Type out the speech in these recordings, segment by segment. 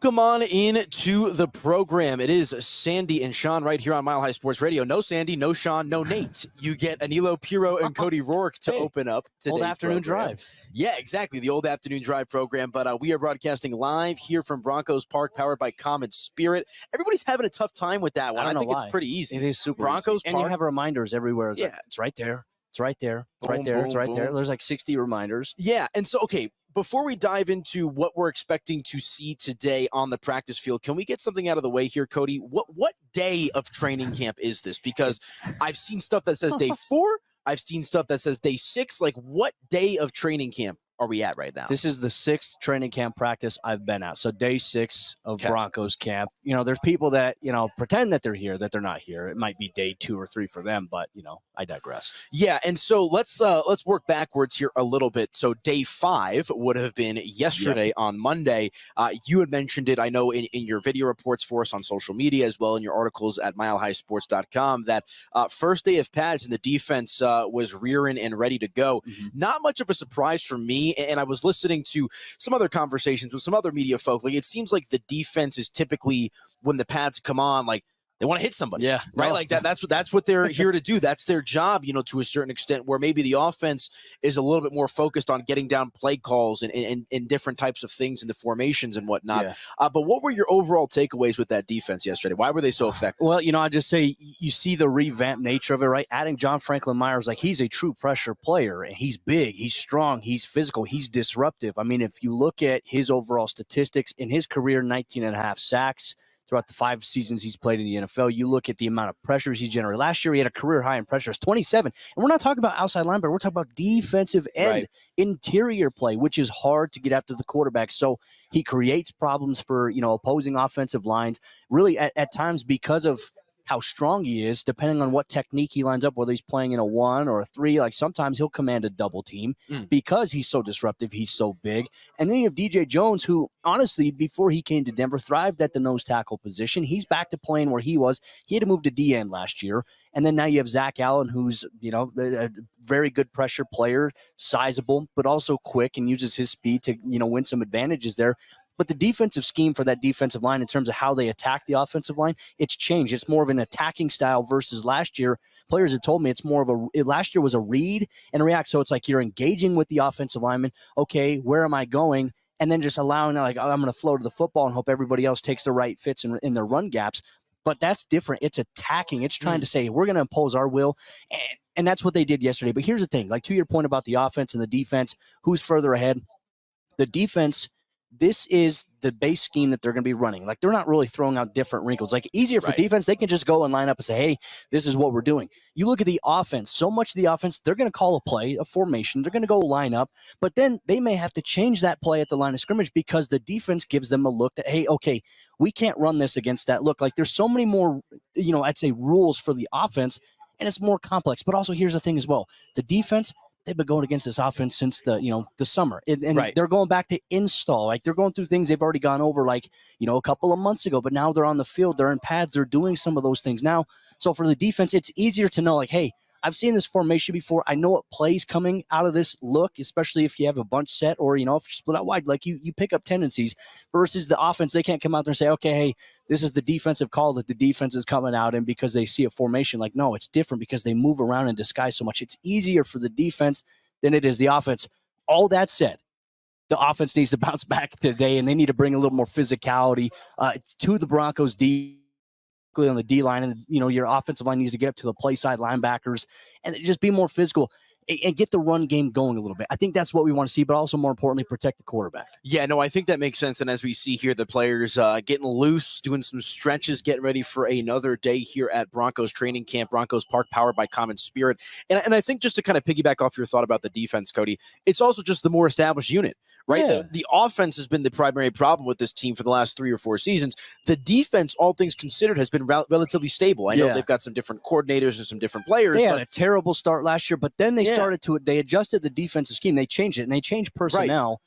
Welcome on in to the program. It is Sandy and Shawn right here on Mile High Sports Radio. No Sandy, no Shawn, no Nate. You get Anilo Piro and Cody Roark to open up today's old afternoon program. drive. Yeah, exactly, the old afternoon drive program. But we are broadcasting live here from Broncos Park, powered by Common Spirit. Everybody's having a tough time with that one. I think it's pretty easy. It is super Broncos easy. And Park. you have reminders everywhere. It's like, it's right there. It's right there. It's right there. It's right there. There's like 60 reminders. Yeah, and so, okay, before we dive into what we're expecting to see today on the practice field, can we get something out of the way here, Cody? What day of training camp is this? Because I've seen stuff that says day 4. I've seen stuff that says day 6. Like, what day of training camp are we at right now? This is the 6th training camp practice I've been at. So day 6 of Broncos camp. You know, there's people that, pretend that they're here, that they're not here. It might be day 2 or 3 for them, but, I digress. Yeah, and so let's work backwards here a little bit. So day 5 would have been yesterday on Monday. You had mentioned it, I know, in your video reports for us on social media, as well in your articles at milehighsports.com, that first day of pads and the defense was rearing and ready to go. Not much of a surprise for me. And I was listening to some other conversations with some other media folk. Like, it seems like the defense is typically, when the pads come on, like, they want to hit somebody, right? Like that's what they're here to do. That's their job, to a certain extent, where maybe the offense is a little bit more focused on getting down play calls and different types of things in the formations and whatnot. But what were your overall takeaways with that defense yesterday? Why were they so effective? Well, I just say you see the revamped nature of it, right? Adding John Franklin Myers, like, he's a true pressure player, and he's big, he's strong, he's physical, he's disruptive. I mean, if you look at his overall statistics in his career, 19.5 sacks. Throughout the 5 seasons he's played in the NFL, you look at the amount of pressures he generated. Last year, he had a career high in pressures, 27. And we're not talking about outside linebacker. We're talking about defensive end, interior play, which is hard to get after the quarterback. So he creates problems for, opposing offensive lines, really at times because of how strong he is, depending on what technique he lines up, whether he's playing in a 1 or a 3. Like, sometimes he'll command a double team because he's so disruptive, he's so big. And then you have DJ Jones, who, honestly, before he came to Denver, thrived at the nose tackle position. He's back to playing where he was. He had to move to D-end last year. And then now you have Zach Allen, who's, a very good pressure player, sizable, but also quick, and uses his speed to, win some advantages there. But the defensive scheme for that defensive line, in terms of how they attack the offensive line, it's changed. It's more of an attacking style versus last year. Players have told me it's more of last year was a read and react. So it's like you're engaging with the offensive lineman. Okay, where am I going? And then just allowing, like, I'm going to flow to the football and hope everybody else takes the right fits in their run gaps. But that's different. It's attacking. It's trying to say, we're going to impose our will. And that's what they did yesterday. But here's the thing, like, to your point about the offense and the defense, who's further ahead? The defense, this is the base scheme that they're going to be running. Like, they're not really throwing out different wrinkles. Like, easier for defense, they can just go and line up and say, hey, this is what we're doing. You look at the offense, so much of the offense, they're going to call a play, a formation. They're going to go line up, but then they may have to change that play at the line of scrimmage because the defense gives them a look that, hey, okay, we can't run this against that look. Like, there's so many more, I'd say rules for the offense, and it's more complex. But also, here's the thing as well. The defense, they've been going against this offense since the summer. And they're going back to install. Like, they're going through things they've already gone over, like, a couple of months ago. But now they're on the field. They're in pads. They're doing some of those things now. So for the defense, it's easier to know, like, hey, I've seen this formation before. I know what plays coming out of this look, especially if you have a bunch set or, if you split out wide. Like, you pick up tendencies versus the offense. They can't come out there and say, okay, hey, this is the defensive call that the defense is coming out in because they see a formation. Like, no, it's different because they move around and disguise so much. It's easier for the defense than it is the offense. All that said, the offense needs to bounce back today, and they need to bring a little more physicality to the Broncos on the D-line, and your offensive line needs to get up to the play side linebackers and just be more physical and get the run game going a little bit. I think that's what we want to see, but also more importantly, protect the quarterback. Yeah, no, I think that makes sense. And as we see here, the players getting loose, doing some stretches, getting ready for another day here at Broncos training camp, Broncos Park, powered by Common Spirit. And I think just to kind of piggyback off your thought about the defense, Cody, it's also just the more established unit, right? Yeah. The offense has been the primary problem with this team for the last 3 or 4 seasons. The defense, all things considered, has been relatively stable. I know they've got some different coordinators and some different players. They had a terrible start last year, but then they adjusted the defensive scheme. They changed it, and they changed personnel.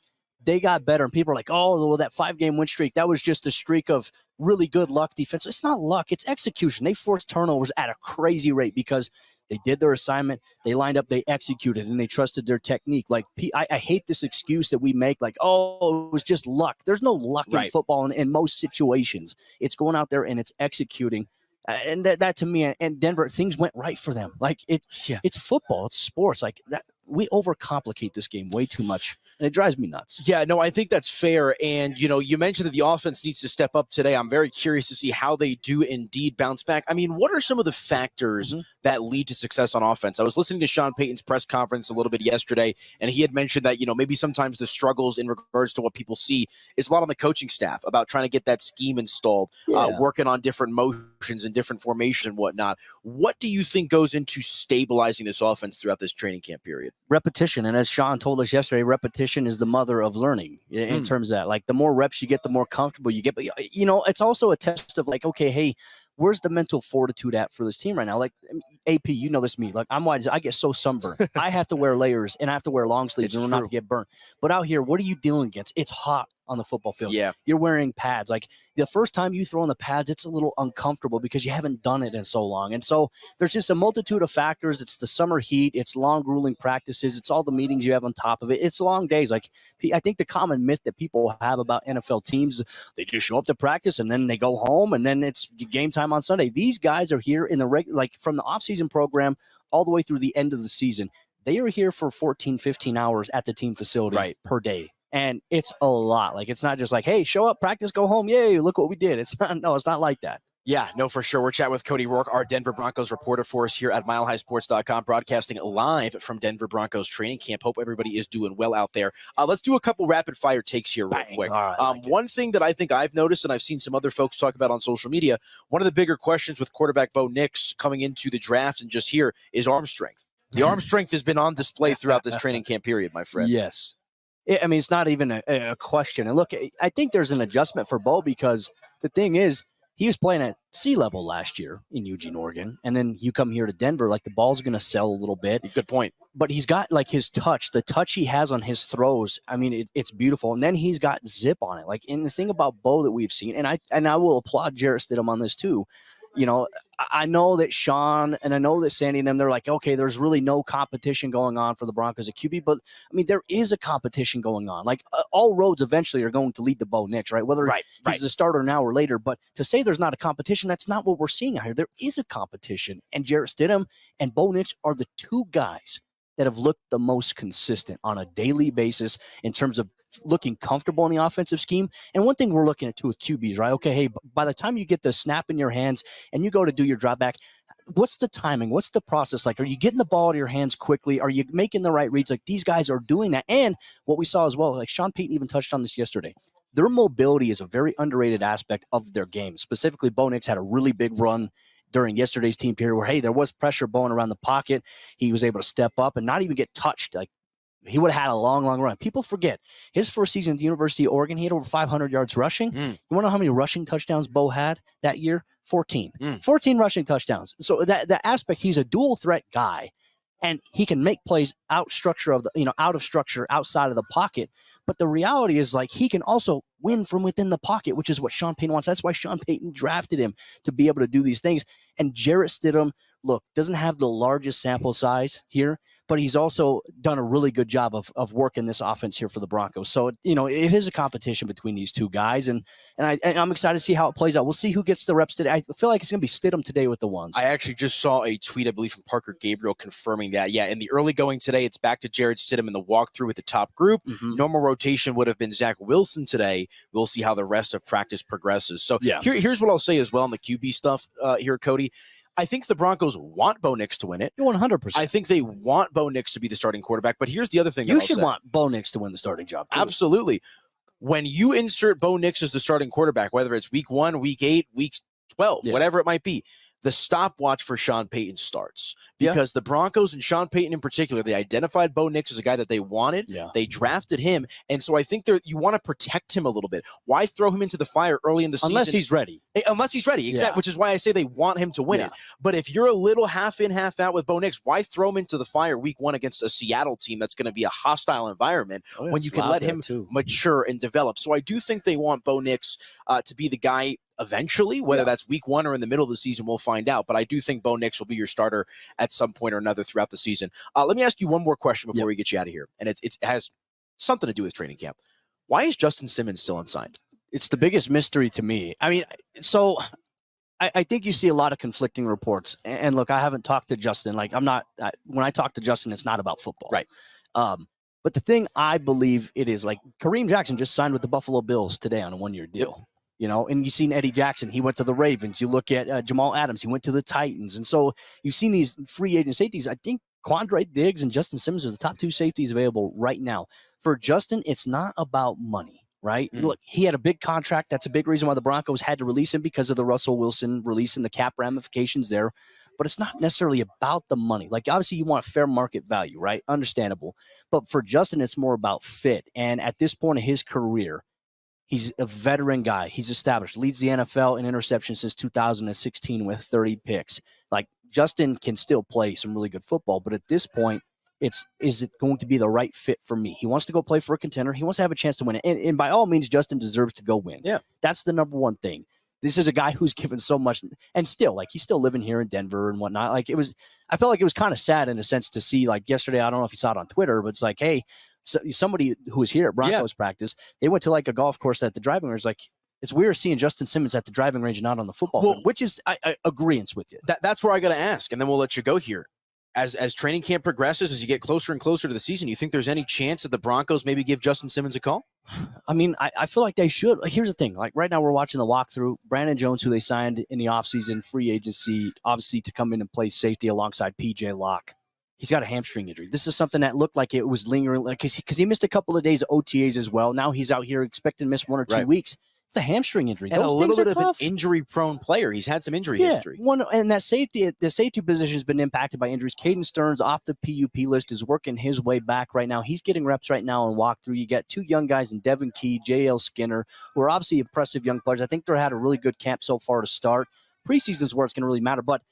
they got better. And people are like, oh, well, that 5-game win streak, that was just a streak of really good luck defense. It's not luck. It's execution. They forced turnovers at a crazy rate because they did their assignment. They lined up, they executed, and they trusted their technique. Like, I hate this excuse that we make, like, oh, it was just luck. There's no luck in football in most situations. It's going out there and it's executing. And that to me, and Denver, things went right for them. Like, it's football. It's sports. Like, that, we overcomplicate this game way too much, and it drives me nuts. Yeah, no, I think that's fair. And, you mentioned that the offense needs to step up today. I'm very curious to see how they do indeed bounce back. I mean, what are some of the factors that lead to success on offense? I was listening to Sean Payton's press conference a little bit yesterday, and he had mentioned that, maybe sometimes the struggles in regards to what people see is a lot on the coaching staff about trying to get that scheme installed, working on different motions and different formations and whatnot. What do you think goes into stabilizing this offense throughout this training camp period? Repetition. And as Shawn told us yesterday, repetition is the mother of learning in terms of that. Like, the more reps you get, the more comfortable you get. But, it's also a test of like, okay, hey, where's the mental fortitude at for this team right now? Like, AP, you know this me. Like, I'm white. I get so sunburned. I have to wear layers and I have to wear long sleeves in order not to get burnt. But out here, what are you dealing against? It's hot on the football field. Yeah. You're wearing pads. Like, the first time you throw on the pads, it's a little uncomfortable because you haven't done it in so long. And so there's just a multitude of factors. It's the summer heat. It's long, grueling practices. It's all the meetings you have on top of it. It's long days. Like, I think the common myth that people have about NFL teams, they just show up to practice and then they go home and then it's game time on Sunday. These guys are here in the from the offseason program all the way through the end of the season. They are here for 14, 15 hours at the team facility per day. And it's a lot. Like, it's not just like, hey, show up, practice, go home. Yay, look what we did. It's not like that. Yeah, no, for sure. We're chatting with Cody Roark, our Denver Broncos reporter for us here at MileHighSports.com, broadcasting live from Denver Broncos training camp. Hope everybody is doing well out there. Let's do a couple rapid-fire takes here real quick. Right, one thing that I think I've noticed, and I've seen some other folks talk about on social media, one of the bigger questions with quarterback Bo Nix coming into the draft and just here is arm strength. The arm strength has been on display throughout this training camp period, my friend. Yes. I mean, it's not even a question. And look, I think there's an adjustment for Bo because the thing is, he was playing at sea level last year in Eugene, Oregon. And then you come here to Denver, like, the ball's going to sell a little bit. Good point. But he's got, like, his touch, the touch he has on his throws. I mean, it's beautiful. And then he's got zip on it. Like, and the thing about Bo that we've seen, and I will applaud Jarrett Stidham on this too. I know that Shawn and I know that Sandy and them, they're like, okay, there's really no competition going on for the Broncos at QB, but I mean, there is a competition going on. Like, all roads eventually are going to lead to Bo Nix, right? Whether he's the starter now or later, but to say there's not a competition, that's not what we're seeing out here. There is a competition, and Jarrett Stidham and Bo Nix are the two guys that have looked the most consistent on a daily basis in terms of looking comfortable in the offensive scheme. And one thing we're looking at too with QBs, right? Okay, hey, by the time you get the snap in your hands and you go to do your drop back, what's the timing? What's the process like? Are you getting the ball out of your hands quickly? Are you making the right reads? Like, these guys are doing that. And what we saw as well, like Sean Payton even touched on this yesterday, their mobility is a very underrated aspect of their game. Specifically, Bo Nix had a really big run during yesterday's team period where, hey, there was pressure blowing around the pocket. He was able to step up and not even get touched. Like, he would have had a long, long run. People forget his first season at the University of Oregon, he had over 500 yards rushing. You want to know how many rushing touchdowns Bo had that year? 14. 14 rushing touchdowns. So that aspect, he's a dual threat guy, and he can make plays out of structure, outside of the pocket. But the reality is, like, he can also win from within the pocket, which is what Sean Payton wants. That's why Sean Payton drafted him, to be able to do these things. And Jarrett Stidham, look, doesn't have the largest sample size here, but he's also done a really good job of working this offense here for the Broncos. So, it is a competition between these two guys, and I'm excited to see how it plays out. We'll see who gets the reps today. I feel like it's going to be Stidham today with the ones. I actually just saw a tweet, I believe, from Parker Gabriel confirming that. Yeah, in the early going today, it's back to Jarrett Stidham in the walkthrough with the top group. Normal rotation would have been Zach Wilson today. We'll see how the rest of practice progresses. So here's what I'll say as well on the QB stuff here, Cody. I think the Broncos want Bo Nix to win it. 100%. I think they want Bo Nix to be the starting quarterback. But here's the other thing. You should want Bo Nix to win the starting job, too. Absolutely. When you insert Bo Nix as the starting quarterback, whether it's week 1, week 8, week 12, whatever it might be, the stopwatch for Sean Payton starts because the Broncos and Sean Payton in particular, they identified Bo Nix as a guy that they wanted. Yeah. They drafted him. And so I think you want to protect him a little bit. Why throw him into the fire early in the season? Unless he's ready. Unless he's ready, exactly, which is why I say they want him to win it. But if you're a little half in, half out with Bo Nix, why throw him into the fire week 1 against a Seattle team that's going to be a hostile environment when you can let him mature and develop? So I do think they want Bo Nix to be the guy eventually, whether that's week 1 or in the middle of the season, we'll find out. But I do think Bo Nix will be your starter at some point or another throughout the season. Let me ask you one more question before we get you out of here. And it has something to do with training camp. Why is Justin Simmons still unsigned? It's the biggest mystery to me. I mean, so I think you see a lot of conflicting reports. And look, I haven't talked to Justin. Like, when I talk to Justin, it's not about football. Right. But the thing I believe it is, like, Kareem Jackson just signed with the Buffalo Bills today on a 1-year deal. You know, and you've seen Eddie Jackson. He went to the Ravens. You look at Jamal Adams. He went to the Titans. And so you've seen these free agent safeties. I think Quandre Diggs and Justin Simmons are the top 2 safeties available right now. For Justin, it's not about money, right? Look, he had a big contract. That's a big reason why the Broncos had to release him because of the Russell Wilson release and the cap ramifications there. But it's not necessarily about the money. Like, obviously, you want a fair market value, right? Understandable. But for Justin, it's more about fit. And at this point of his career, he's a veteran guy. He's established, leads the NFL in interceptions since 2016 with 30 picks. Like, Justin can still play some really good football, but at this point, is it going to be the right fit for me? He wants to go play for a contender. He wants to have a chance to win it. And by all means, Justin deserves to go win. Yeah. That's the number one thing. This is a guy who's given so much, and still, like, he's still living here in Denver and whatnot. Like, I felt like it was kind of sad in a sense to see, like, yesterday, I don't know if you saw it on Twitter, but it's like, hey, somebody who was here at Broncos practice, they went to like a golf course at the driving range. Like, it's weird seeing Justin Simmons at the driving range and not on the football field, which is I agreeance with you. That's where I got to ask, and then we'll let you go here. As training camp progresses, as you get closer and closer to the season, you think there's any chance that the Broncos maybe give Justin Simmons a call? I mean, I feel like they should. Here's the thing. Like, right now we're watching the walkthrough. Brandon Jones, who they signed in the offseason, free agency, obviously to come in and play safety alongside P.J. Locke. He's got a hamstring injury. This is something that looked like it was lingering, because he missed a couple of days of OTAs as well. Now he's out here expecting to miss 1 or 2 weeks. It's a hamstring injury. And those a little bit of tough. an injury-prone player. He's had some injury history. And the safety position has been impacted by injuries. Caden Stearns off the PUP list is working his way back right now. He's getting reps right now on walkthrough. You got 2 young guys in Devin Key, J.L. Skinner, who are obviously impressive young players. I think they've had a really good camp so far to start. Preseason's where it's going to really matter. But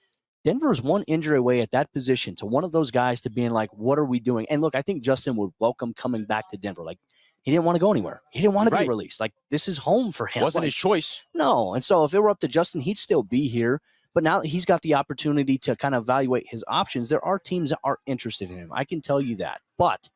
Denver's 1 injury away at that position to one of those guys to being like, what are we doing? And look, I think Justin would welcome coming back to Denver. Like, he didn't want to go anywhere. He didn't want to be released. Like, this is home for him. Wasn't his choice. No. And so if it were up to Justin, he'd still be here. But now that he's got the opportunity to kind of evaluate his options, there are teams that are interested in him. I can tell you that. But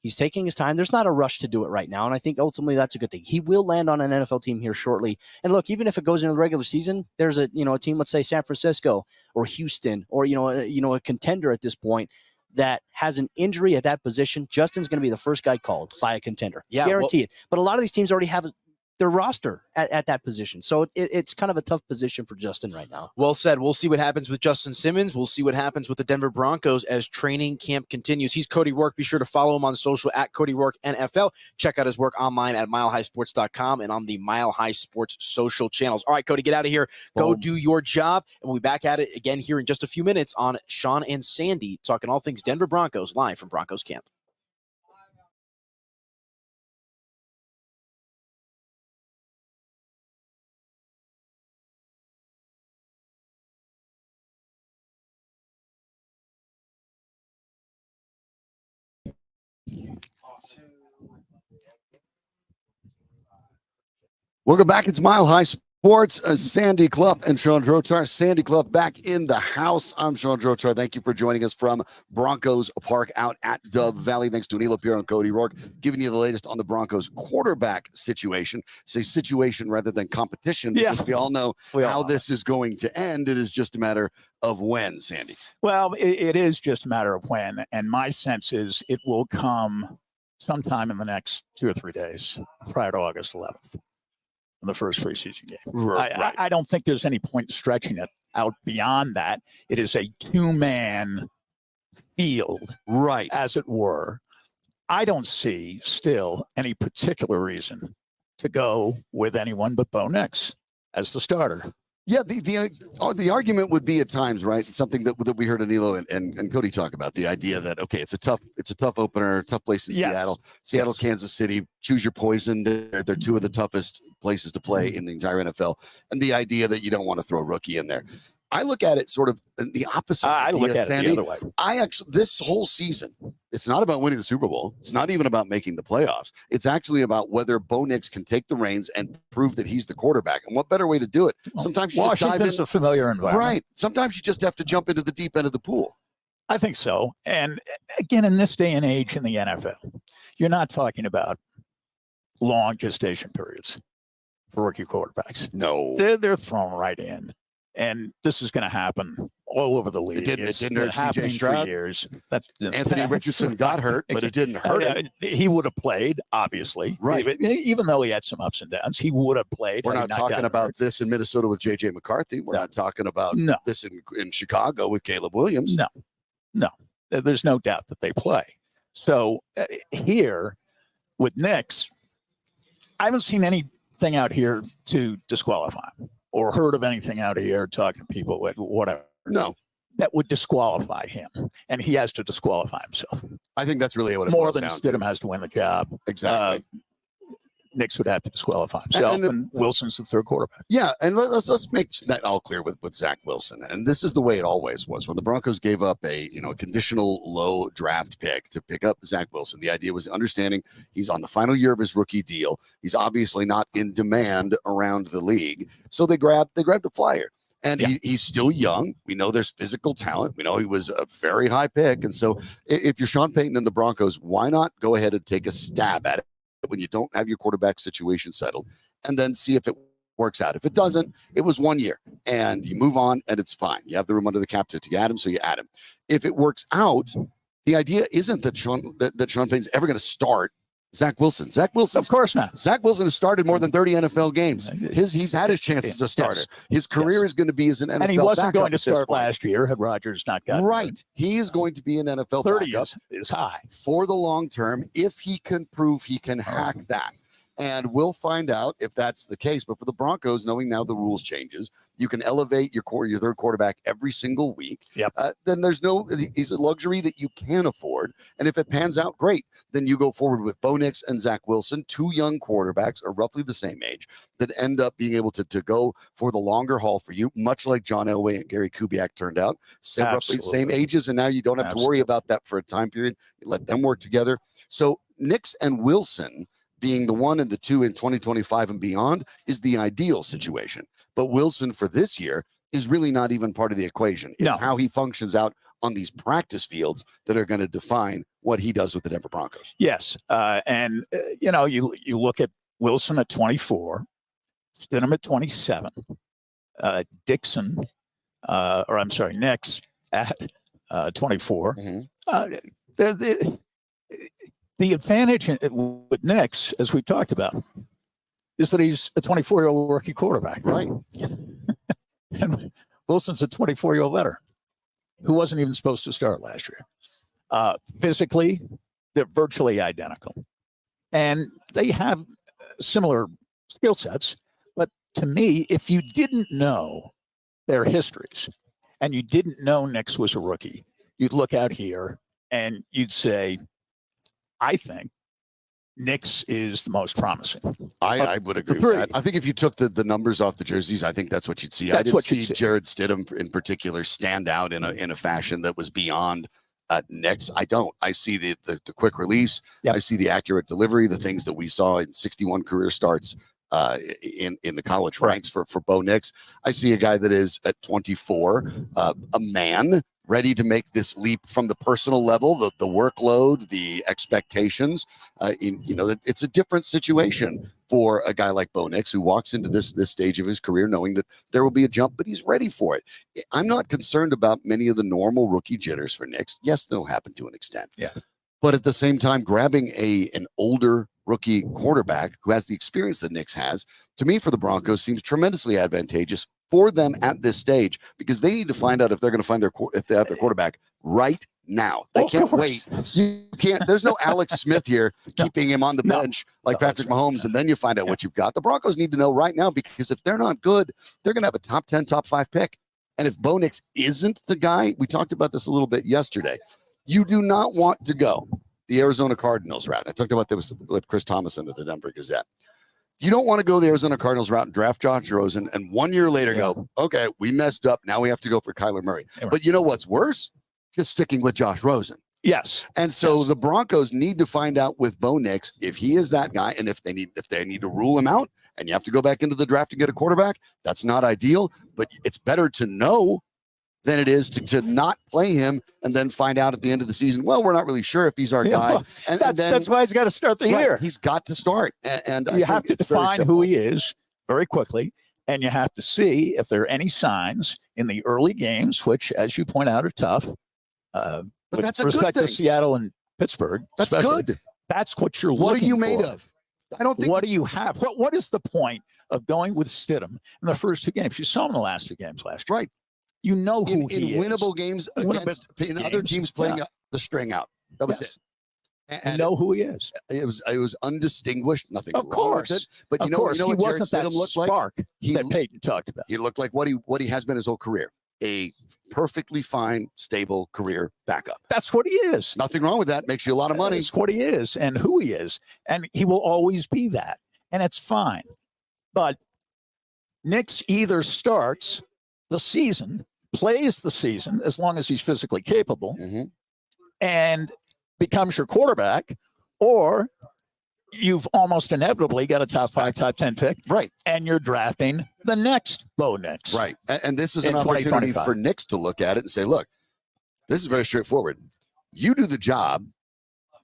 he's taking his time. There's not a rush to do it right now. And I think ultimately that's a good thing. He will land on an NFL team here shortly. And look, even if it goes into the regular season, there's a team, let's say San Francisco or Houston or, a contender at this point that has an injury at that position. Justin's going to be the first guy called by a contender. Yeah, guaranteed. But a lot of these teams already have their roster at that position. So it's kind of a tough position for Justin right now. Well said. We'll see what happens with Justin Simmons. We'll see what happens with the Denver Broncos as training camp continues. He's Cody Roark. Be sure to follow him on social at Cody Roark NFL. Check out his work online at milehighsports.com and on the Mile High Sports social channels. All right, Cody, get out of here. Go do your job. And we'll be back at it again here in just a few minutes on Shawn and Sandy, talking all things Denver Broncos live from Broncos camp. Welcome back. It's Mile High Sports. Sandy Clough and Shawn Drotar. Sandy Clough back in the house. I'm Shawn Drotar. Thank you for joining us from Broncos Park out at Dove Valley. Thanks to Anil Pierre and Cody Roark, giving you the latest on the Broncos quarterback situation. Say situation rather than competition, because we all know how this is going to end. It is just a matter of when, Sandy. Well, it is just a matter of when. And my sense is it will come sometime in the next 2 or 3 days prior to August 11th. In the first preseason game. Right. I don't think there's any point in stretching it out beyond that. It is a 2-man field, right, as it were. I don't see still any particular reason to go with anyone but Bo Nix as the starter. Yeah, the argument would be at times, right? Something that we heard Anilo and Cody talk about, the idea that okay, it's a tough opener, tough place in Seattle, Kansas City. Choose your poison. They're two of the toughest places to play in the entire NFL, and the idea that you don't want to throw a rookie in there. I look at it sort of the opposite. I look at it the other way. This whole season, it's not about winning the Super Bowl. It's not even about making the playoffs. It's actually about whether Bo Nix can take the reins and prove that he's the quarterback. And what better way to do it? Sometimes you Washington's a familiar environment. Right. Sometimes you just have to jump into the deep end of the pool. I think so. And again, in this day and age in the NFL, you're not talking about long gestation periods for rookie quarterbacks. No. They're thrown right in. And this is going to happen all over the league. It didn't hurt C.J. Stroud. For years. Anthony Richardson got hurt, but it didn't hurt him. He would have played, obviously. Right. Even though he had some ups and downs, he would have played. We're not talking about this in Minnesota with J.J. McCarthy. We're not talking about this in Chicago with Caleb Williams. No. There's no doubt that they play. So here with Nix, I haven't seen anything out here to disqualify him. Or heard of anything out here talking to people, whatever. No. That would disqualify him. And he has to disqualify himself. I think that's really what it More boils than down Stidham to. has to win the job. Exactly. Nix would have to disqualify himself, and Wilson's the third quarterback. Yeah, and let's make that all clear with Zach Wilson. And this is the way it always was. When the Broncos gave up a conditional low draft pick to pick up Zach Wilson, the idea was understanding he's on the final year of his rookie deal. He's obviously not in demand around the league, so they grabbed a flyer. And he's still young. We know there's physical talent. We know he was a very high pick. And so if you're Sean Payton and the Broncos, why not go ahead and take a stab at it when you don't have your quarterback situation settled and then see if it works out. If it doesn't, it was 1 year and you move on and it's fine. You have the room under the cap to add him, so you add him. If it works out, the idea isn't that Sean Payton's ever going to start Zach Wilson. Of course not. Zach Wilson has started more than 30 NFL games. He's had his chances as a starter. His career is going to be as an NFL and he wasn't going to backup start last year had Rodgers not gotten right. He is going to be an NFL 30 backup is high for the long term if he can prove he can hack that. And we'll find out if that's the case. But for the Broncos, knowing now the rules changes, you can elevate your third quarterback every single week. Yep. Then he's a luxury that you can afford. And if it pans out, great. Then you go forward with Bo Nix and Zach Wilson, two young quarterbacks are roughly the same age that end up being able to go for the longer haul for you, much like John Elway and Gary Kubiak turned out. Roughly the same ages, and now you don't have to worry about that for a time period. You let them work together. So Nix and Wilson being the 1 and the 2 in 2025 and beyond is the ideal situation. But Wilson for this year is really not even part of the equation. It's how he functions out on these practice fields that are going to define what he does with the Denver Broncos. Yes. You look at Wilson at 24, Stidham at 27, Nix at 24. Mm-hmm. The advantage with Nix, as we've talked about, is that he's a 24-year-old rookie quarterback. Right. And Wilson's a 24-year-old veteran who wasn't even supposed to start last year. Physically, they're virtually identical. And they have similar skill sets. But to me, if you didn't know their histories and you didn't know Nix was a rookie, you'd look out here and you'd say, I think Nix is the most promising. I would agree with that. I think if you took the numbers off the jerseys, I think that's what you'd see. I didn't see Jared Stidham in particular stand out in a fashion that was beyond Nix. I don't. I see the quick release. Yep. I see the accurate delivery, the things that we saw in 61 career starts in the college ranks for Bo Nix. I see a guy that is at 24, a man ready to make this leap from the personal level, the workload, the expectations. It's a different situation for a guy like Bo Nix who walks into this stage of his career knowing that there will be a jump, but he's ready for it. I'm not concerned about many of the normal rookie jitters for Nix. Yes, they'll happen to an extent. Yeah. But at the same time, grabbing an older rookie quarterback who has the experience that Nix has, to me, for the Broncos, seems tremendously advantageous for them at this stage because they need to find out if they're going to find if they have their quarterback right now. They Of can't course. wait. You can't. There's no Alex Smith here keeping him on the No. bench like No, Patrick that's right. Mahomes, and then you find out what you've got. The Broncos need to know right now, because if they're not good, they're going to have a top 10, top 5 pick. And if Bo Nix isn't the guy, we talked about this a little bit yesterday, you do not want to go the Arizona Cardinals route. I talked about this with Chris Thomason of the Denver Gazette. You don't want to go the Arizona Cardinals route and draft Josh Rosen and 1 year later go, okay, we messed up. Now we have to go for Kyler Murray. Yeah, right. But you know what's worse? Just sticking with Josh Rosen. Yes. And so Yes. the Broncos need to find out with Bo Nix if he is that guy, and if they need to rule him out and you have to go back into the draft to get a quarterback. That's not ideal, but it's better to know than it is to not play him and then find out at the end of the season, well, we're not really sure if he's our guy. Well, And that's then, that's why he's got to start the right, year. he's got to start. And I You think have to it's very define simple. who he is very quickly, and you have to see if there are any signs in the early games, which, as you point out, are tough. But With that's a good respect to thing. Seattle and Pittsburgh, That's especially. good. That's what you're What are looking you made for. of? I don't think What do you have? What is the point of going with Stidham in the first 2 games? You saw him in the last 2 games last year. Right. You know who in he winnable is. games Winnable against in other games, teams playing yeah. the string out. That was Yes. it. You And know who he is. it was undistinguished. Nothing Of wrong with course. it. But Of you know course, he what Jared wasn't that Stidham looked like? spark He that Peyton talked about. He looked like what he has been his whole career. A perfectly fine, stable career backup. That's what he is. Nothing wrong with that. Makes you a lot of money. It's what he is and who he is. And he will always be that. And it's fine. But Nix either starts the season, plays the season as long as he's physically capable, Mhm. and becomes your quarterback, or you've almost inevitably got a top 5, top 10 pick, Right. and you're drafting the next Bo Nix. Right. And this is In an opportunity 2025. for Nix to look at it and say, look, this is very straightforward. You do the job,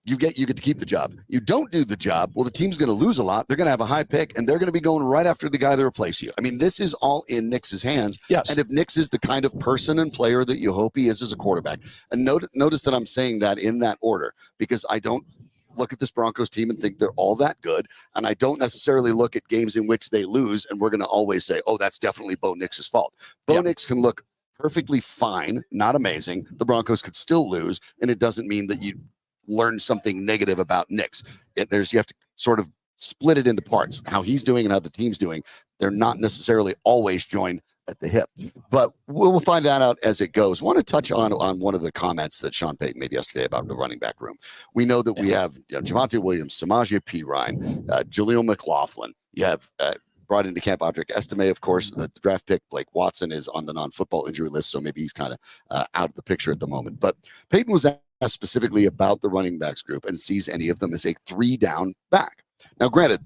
you get to keep the job. You don't do the job, well, the team's going to lose a lot. They're going to have a high pick, and they're going to be going right after the guy that replaces you. I mean, this is all in Nix's hands. Yes. And if Nix is the kind of person and player that you hope he is as a quarterback, and notice that I'm saying that in that order, because I don't look at this Broncos team and think they're all that good. And I don't necessarily look at games in which they lose and we're going to always say, oh, that's definitely Bo Nix's fault. Bo Nix can look perfectly fine, not amazing. The Broncos could still lose, and it doesn't mean that you learn something negative about Nix. You have to sort of split it into parts, how he's doing and how the team's doing. They're not necessarily always joined at the hip, but we'll find that out as it goes. I want to touch on one of the comments that Sean Payton made yesterday about the running back room. We know that we have Javonte Williams, Samaje Perine, Jaleel McLaughlin. You have brought into camp Audric Estime, of course. The draft pick Blake Watson is on the non-football injury list, so maybe he's kind of out of the picture at the moment. But Payton was asked specifically about the running backs group and sees any of them as a 3-down back. Now, granted,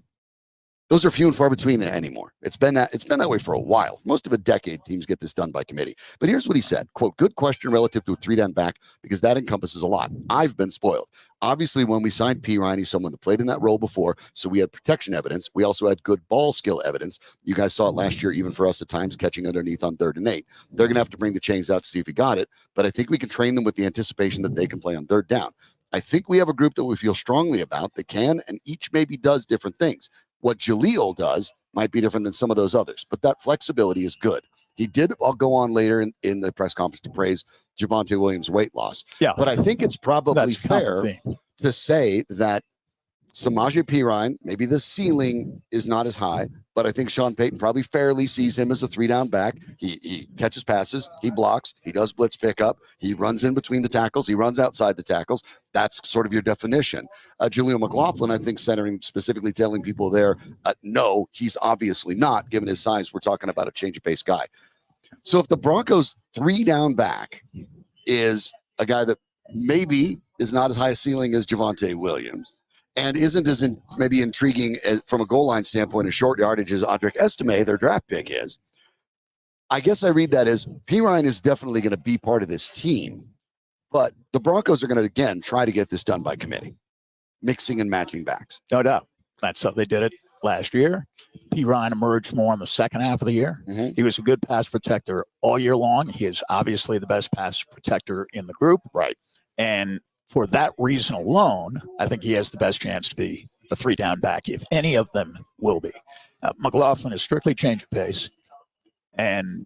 those are few and far between anymore. It's been that way for a while. Most of a decade, teams get this done by committee. But here's what he said, quote, good question relative to a 3-down back, because that encompasses a lot. I've been spoiled. Obviously, when we signed Perine, he's someone that played in that role before, so we had protection evidence. We also had good ball skill evidence. You guys saw it last year, even for us at times, catching underneath on 3rd and 8. They're going to have to bring the chains out to see if he got it, but I think we can train them with the anticipation that they can play on 3rd down. I think we have a group that we feel strongly about that can, and each maybe does different things. What Jaleel does might be different than some of those others, but that flexibility is good. He did, I'll go on later in the press conference to praise Javonte Williams' weight loss. Yeah. But I think it's probably That's fair common theme. to say that Samaje Perine, maybe the ceiling is not as high, but I think Sean Payton probably fairly sees him as a 3-down back. He catches passes, he blocks, he does blitz pickup, he runs in between the tackles, he runs outside the tackles. That's sort of your definition. Jaleel McLaughlin, I think, centering specifically telling people there, no, he's obviously not, given his size. We're talking about a change of pace guy. So if the Broncos 3-down back is a guy that maybe is not as high a ceiling as Javonte Williams, and isn't as maybe intriguing as, from a goal line standpoint, as short yardage as Audric Estime, their draft pick is, I guess I read that as Perine is definitely going to be part of this team, but the Broncos are going to, again, try to get this done by committee, mixing and matching backs. No doubt. That's how they did it last year. Perine emerged more in the second half of the year. Mhm. He was a good pass protector all year long. He is obviously the best pass protector in the group. Right. And for that reason alone, I think he has the best chance to be a 3-down back, if any of them will be. McLaughlin is strictly change of pace. And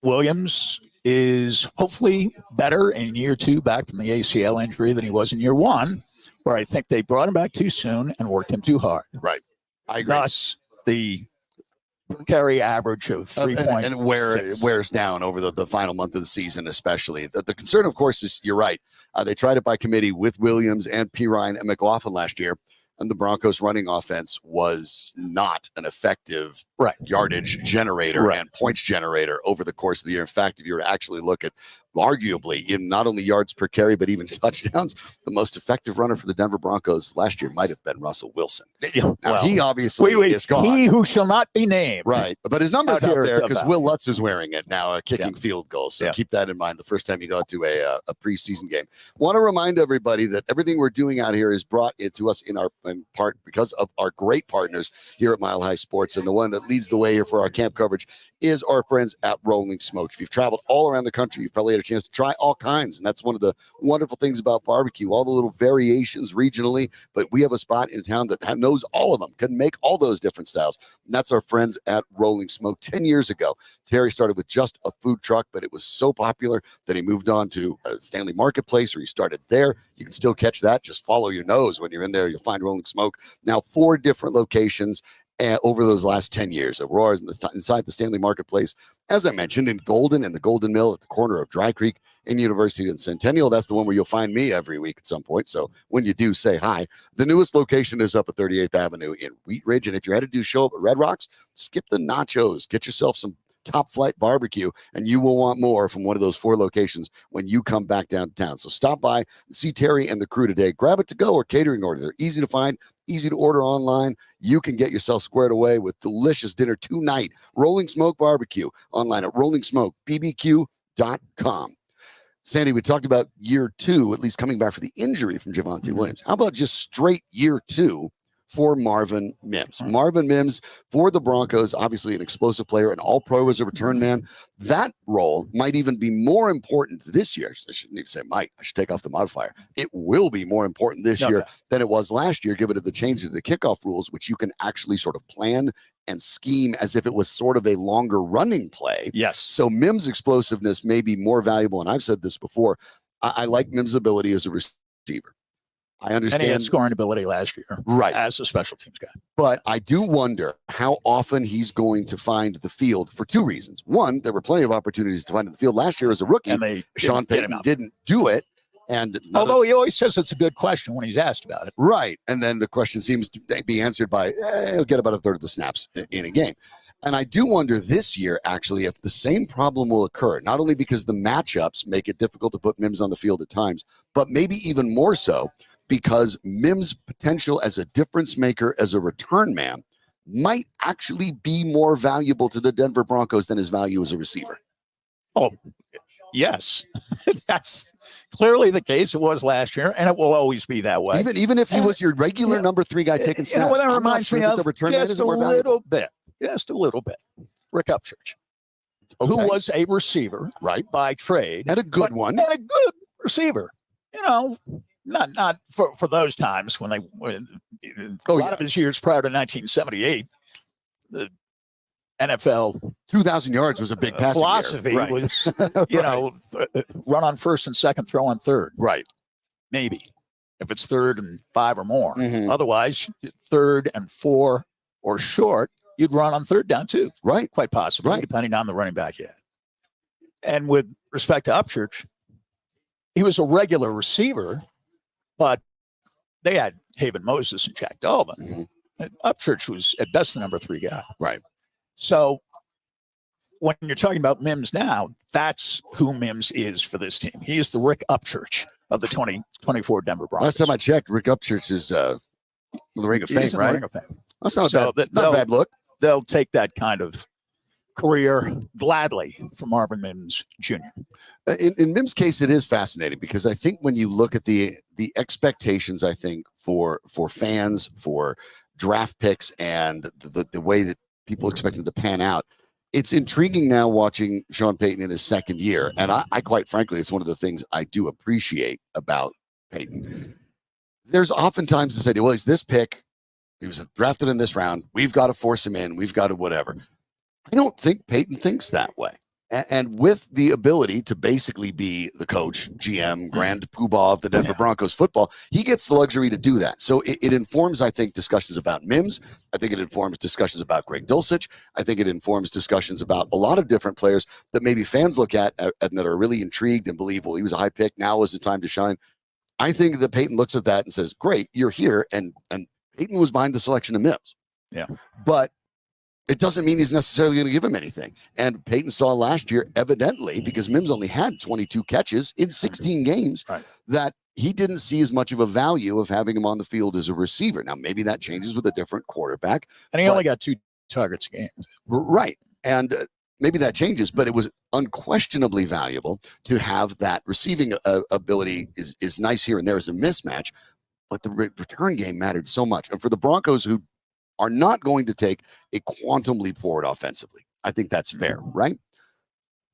Williams, is hopefully better in year 2 back from the ACL injury than he was in year 1, where I think they brought him back too soon and worked him too hard. Right. I agree. Thus, the carry average of 3 points. And where it wears down over the final month of the season, especially. The concern, of course, is you're right. They tried it by committee with Williams and Pirine and McLaughlin last year, and the Broncos running offense was not an effective yardage generator and points generator over the course of the year. In fact, if you were to actually look at arguably in not only yards per carry, but even touchdowns, the most effective runner for the Denver Broncos last year might have been Russell Wilson. Now, he obviously is gone. He who shall not be named. Right. But his number's out there because Will Lutz is wearing it now, kicking field goals. So keep that in mind the first time you go to a preseason game. Want to remind everybody that everything we're doing out here is brought into us in part because of our great partners here at Mile High Sports. And the one that leads the way here for our camp coverage is our friends at Rolling Smoke. If you've traveled all around the country, you've probably had a chance to try all kinds. And that's one of the wonderful things about barbecue, all the little variations regionally. But we have a spot in town that knows all of them, can make all those different styles. And that's our friends at Rolling Smoke. 10 years ago, Terry started with just a food truck, but it was so popular that he moved on to Stanley Marketplace, or he started there. You can still catch that. Just follow your nose. When you're in there, you'll find Rolling Smoke. Now 4 different locations over those last 10 years. Aurora's inside the Stanley Marketplace, as I mentioned, in Golden and the Golden Mill at the corner of Dry Creek and University and Centennial. That's the one where you'll find me every week at some point. So when you do, say hi. The newest location is up at 38th Avenue in Wheat Ridge. And if you're headed to show up at Red Rocks, skip the nachos. Get yourself some top flight barbecue, and you will want more from one of those 4 locations when you come back downtown. So stop by and see Terry and the crew today. Grab it to go or catering order. They're easy to find, easy to order online. You can get yourself squared away with delicious dinner tonight. Rolling Smoke Barbecue online at rollingsmokebbq.com. Sandy, we talked about year 2, at least coming back for the injury from Javonte Williams. How about just straight year 2 for Marvin Mims? Marvin Mims for the Broncos, obviously an explosive player, an all-pro as a return man. That role might even be more important this year. I shouldn't even say might. I should take off the modifier. It will be more important this year than it was last year, given the change to the kickoff rules, which you can actually sort of plan and scheme as if it was sort of a longer running play. Yes. So Mims' explosiveness may be more valuable, and I've said this before. I like Mims' ability as a receiver. I understand. And he had scoring ability last year, as a special teams guy. But I do wonder how often he's going to find the field for 2 reasons. One, there were plenty of opportunities to find the field last year as a rookie. And Sean Payton didn't do it. And although he always says it's a good question when he's asked about it. Right. And then the question seems to be answered by, he'll get about a third of the snaps in a game. And I do wonder this year, actually, if the same problem will occur, not only because the matchups make it difficult to put Mims on the field at times, but maybe even more so because Mims' potential as a difference maker, as a return man, might actually be more valuable to the Denver Broncos than his value as a receiver. Oh, yes. That's clearly the case. It was last year, and it will always be that way. Even if he was your regular number 3 guy taking snaps. You know what that reminds me of? The return man is just a little bit. Rick Upchurch, who was a receiver by trade. And a good one. And a good receiver. You know, not for those times when a lot of his years prior to 1978, the NFL 2,000 yards was a big passing philosophy was, run on first and second, throw on third. Right. Maybe if it's 3rd and 5 or more. Otherwise, 3rd and 4 or short, you'd run on 3rd down too. Right. Quite possibly, depending on the running back you had. And with respect to Upchurch, he was a regular receiver, but they had Haven Moses and Jack Dolvin. Upchurch was at best the number 3 guy. Right. So when you're talking about Mims now, that's who Mims is for this team. He is the Rick Upchurch of the 2024 Denver Broncos. Last time I checked, Rick Upchurch is the Ring of Fame, He's in right? the Ring of Fame. That's not a bad look. They'll take that kind of career gladly from Marvin Mims Jr. In Mims' case, it is fascinating because I think when you look at the expectations, I think for fans, for draft picks, and the way that people expect him to pan out, it's intriguing now watching Sean Payton in his 2nd year. And I quite frankly, it's one of the things I do appreciate about Payton. There's oftentimes to say, well, he's this pick. He was drafted in this round. We've got to force him in. We've got to whatever. I don't think Payton thinks that way. And with the ability to basically be the coach, GM, grand poobah of the Denver Broncos football, he gets the luxury to do that. So it informs, I think, discussions about Mims. I think it informs discussions about Greg Dulcich. I think it informs discussions about a lot of different players that maybe fans look at and that are really intrigued and believe, well, he was a high pick. Now is the time to shine. I think that Peyton looks at that and says, great, you're here. And Peyton was behind the selection of Mims. Yeah. But it doesn't mean he's necessarily going to give him anything. And Peyton saw last year, evidently, because Mims only had 22 catches in 16 games, that he didn't see as much of a value of having him on the field as a receiver. Now, maybe that changes with a different quarterback. And he only got 2 targets a game. Right. And maybe that changes, but it was unquestionably valuable to have that receiving ability is nice here and there as a mismatch. But the return game mattered so much. And for the Broncos, who are not going to take a quantum leap forward offensively, I think that's fair, right?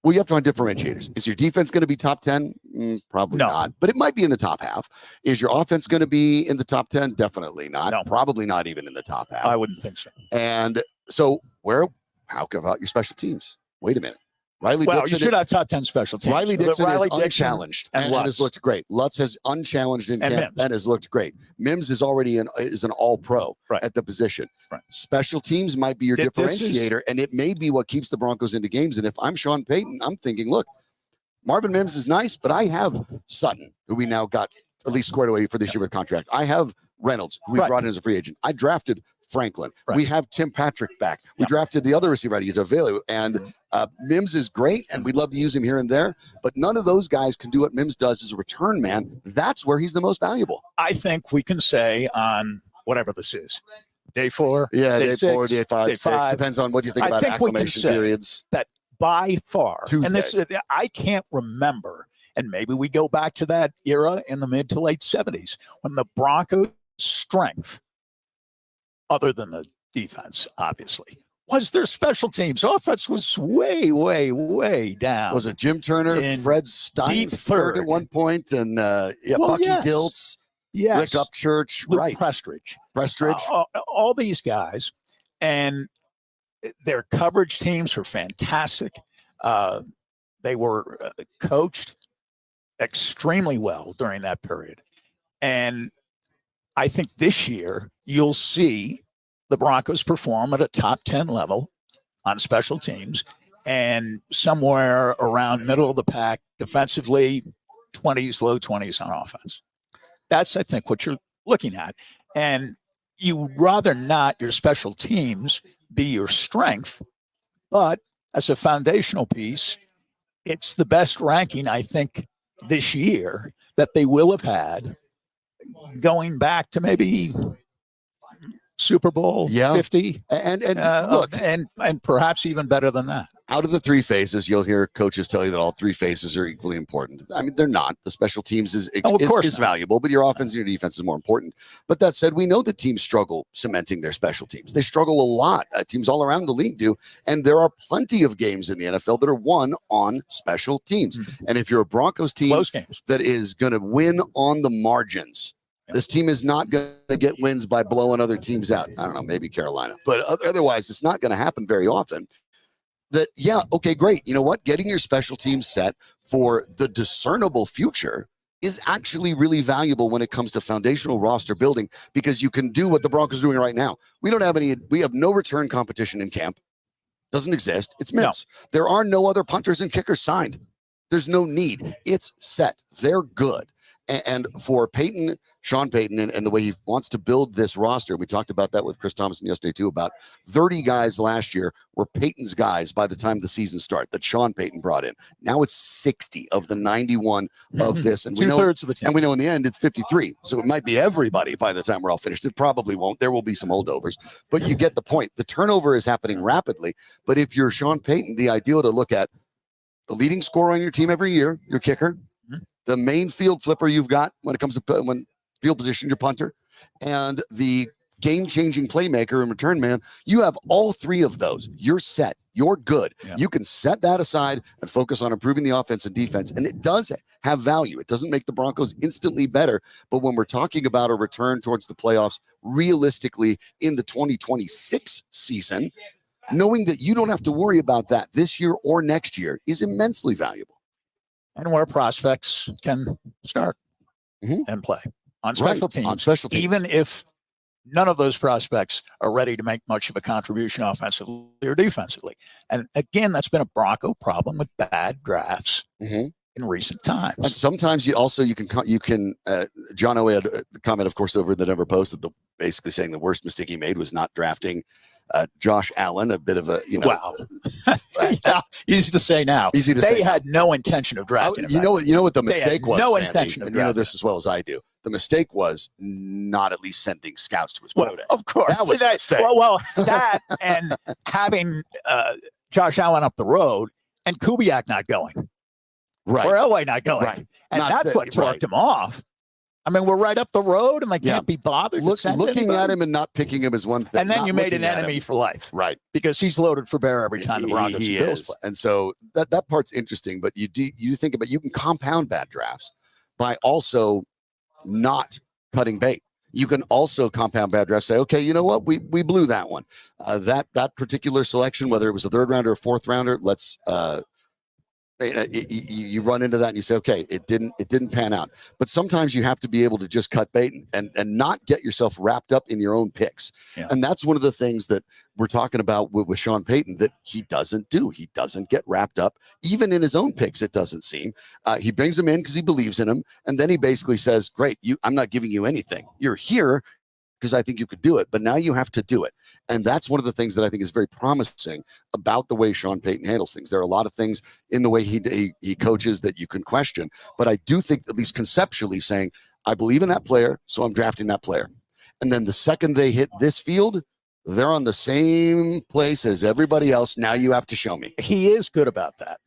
Well, you have to find differentiators. Is your defense going to be top 10? Probably not, but it might be in the top half. Is your offense going to be in the top 10? Definitely not. No. Probably not even in the top half. I wouldn't think so. And so how about your special teams? Wait a minute. Riley Dixon, you should have top 10 special teams. Riley Dixon Riley is unchallenged and has looked great. Lutz has unchallenged in camp and has looked great. Mims is already an all-pro at the position. Right. Special teams might be your differentiator, and it may be what keeps the Broncos into games. And if I'm Sean Payton, I'm thinking, look, Marvin Mims is nice, but I have Sutton, who we now got at least squared away for this year with contract. I have Reynolds, who we brought in as a free agent. I drafted Franklin. We have Tim Patrick back. We drafted the other receiver, he's available, and Mims is great, and we'd love to use him here and there, but none of those guys can do what Mims does as a return man. That's where he's the most valuable. I think we can say on whatever this is, day 4, day 6, 4, day 5, day 6, 5. depends on what you think about acclimation periods. That by far, Tuesday. and this I can't remember, and maybe we go back to that era in the mid to late 70s when the Broncos' strength, other than the defense, obviously, was their special teams. Offense was way, way, way down. Was it Jim Turner, Fred Steinfeld at one point, and Bucky Diltz, Rick Upchurch, Luke Prestridge, all these guys, and their coverage teams were fantastic. They were coached extremely well during that period, and I think this year you'll see the Broncos perform at a top 10 level on special teams and somewhere around middle of the pack defensively, 20s, low 20s on offense. That's, I think, what you're looking at. And you would rather not your special teams be your strength, but as a foundational piece, it's the best ranking, I think, this year that they will have had going back to maybe Super Bowl 50, and look, and perhaps even better than that. Out of the 3 phases, you'll hear coaches tell you that all 3 phases are equally important. I mean, they're not. The special teams is valuable, but your offense and your defense is more important. But that said, we know that teams struggle cementing their special teams. They struggle a lot. Teams all around the league do, and there are plenty of games in the NFL that are won on special teams. And if you're a Broncos team that is going to win on the margins, this team is not going to get wins by blowing other teams out. I don't know, maybe Carolina, but otherwise it's not going to happen very often. That, okay, great. You know what? Getting your special teams set for the discernible future is actually really valuable when it comes to foundational roster building, because you can do what the Broncos are doing right now. We have no return competition in camp. Doesn't exist. It's Mims. No. There are no other punters and kickers signed. There's no need. It's set. They're good. And for Peyton, Sean Payton, and the way he wants to build this roster, we talked about that with Chris Thompson yesterday too, about 30 guys last year were Peyton's guys by the time the season started that Sean Payton brought in. Now it's 60 of the 91 of this. And we know, of the team. And we know in the end it's 53. So it might be everybody by the time we're all finished. It probably won't. There will be some holdovers. But you get the point. The turnover is happening rapidly. But if you're Sean Payton, the ideal to look at the leading scorer on your team every year, your kicker, the main field flipper you've got when it comes to field position, your punter, and the game-changing playmaker and return man, you have all 3 of those. You're set. You're good. Yeah. You can set that aside and focus on improving the offense and defense, and it does have value. It doesn't make the Broncos instantly better, but when we're talking about a return towards the playoffs realistically in the 2026 season, knowing that you don't have to worry about that this year or next year is immensely valuable. And where prospects can start and play on special teams. On special teams. Even if none of those prospects are ready to make much of a contribution offensively or defensively. And again, that's been a Bronco problem with bad drafts in recent times. And sometimes you can John Owe had the comment, of course, over in the Denver Post that basically saying the worst mistake he made was not drafting Josh Allen, a bit of a, wow. Easy to say now. Easy to say. They had no intention of drafting him. You know what the mistake was? No Sandy, intention of and drafting. You know this as well as I do. The mistake was not at least sending scouts to his pro day. Of course. That was a mistake. Well, that and having Josh Allen up the road and Kubiak not going. Right. Or Elway not going. Right. And that's what talked him off. I mean, we're right up the road and they can't be bothered. Looking at him and not picking him is one thing. And then you made an enemy for life. Right. Because he's loaded for bear every time the Broncos he and Bills is. play. And so that part's interesting, but you think about, you can compound bad drafts by also not cutting bait. You can also compound bad drafts, say, okay, you know what? We blew that one. That particular selection, whether it was a third rounder or fourth rounder, let's you run into that and you say, okay, it didn't pan out. But sometimes you have to be able to just cut bait and not get yourself wrapped up in your own picks. Yeah. And that's one of the things that we're talking about with Sean Payton that he doesn't do. He doesn't get wrapped up, even in his own picks, it doesn't seem. He brings them in because he believes in them. And then he basically says, great, I'm not giving you anything. You're here because I think you could do it, but now you have to do it. And that's one of the things that I think is very promising about the way Sean Payton handles things. There are a lot of things in the way he coaches that you can question, but I do think, at least conceptually, saying, I believe in that player, so I'm drafting that player. And then the second they hit this field, they're on the same place as everybody else. Now you have to show me. He is good about that.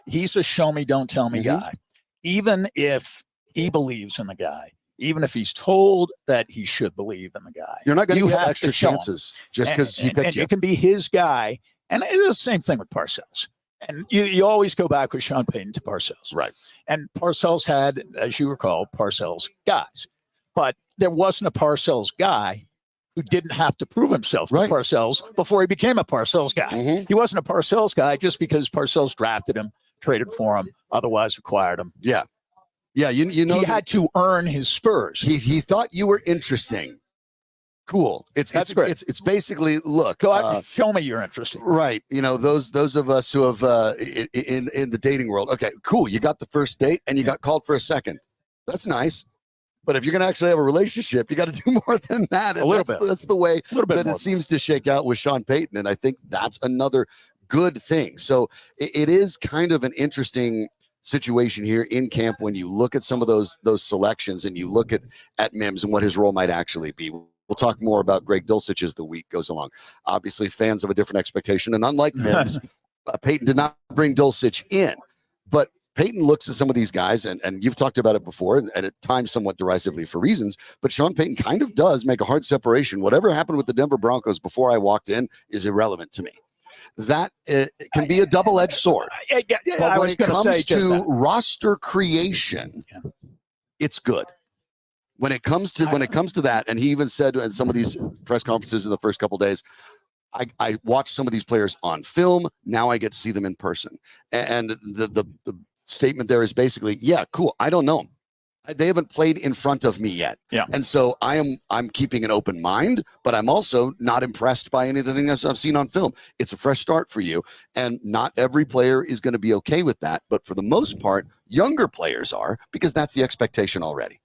He's a show me, don't tell me guy. Even if he believes in the guy, even if he's told that he should believe in the guy. You're not going to get extra chances just because he picked you. It can be his guy. And it's the same thing with Parcells. And you always go back with Sean Payton to Parcells. Right. And Parcells had, as you recall, Parcells guys. But there wasn't a Parcells guy who didn't have to prove himself to Parcells before he became a Parcells guy. He wasn't a Parcells guy just because Parcells drafted him, traded for him, otherwise acquired him. Yeah. Yeah, you know, he had to earn his spurs. He thought you were interesting. Cool. That's great. It's basically, look. Go out and show me you're interesting. Right. You know, those of us who have in the dating world. Okay, cool. You got the first date and you got called for a second. That's nice. But if you're going to actually have a relationship, you got to do more than that. And that's the way that it seems to shake out with Sean Payton. And I think that's another good thing. So it is kind of an interesting situation here in camp when you look at some of those selections and you look at Mims and what his role might actually be. We'll talk more about Greg Dulcich as the week goes along. Obviously, fans of a different expectation, and unlike Mims, Payton did not bring Dulcich in, but Payton looks at some of these guys, and you've talked about it before, and at times somewhat derisively for reasons, but Sean Payton kind of does make a hard separation. Whatever happened with the Denver Broncos before I walked in is irrelevant to me. That can be a double-edged sword. But when it comes to roster creation, it's good. When it comes to that, and he even said in some of these press conferences in the first couple of days, I watched some of these players on film. Now I get to see them in person. And the statement there is basically, yeah, cool. I don't know them. They haven't played in front of me yet. Yeah. And so I'm keeping an open mind, but I'm also not impressed by any of the things I've seen on film. It's a fresh start for you. And not every player is going to be okay with that. But for the most part, younger players are, because that's the expectation already.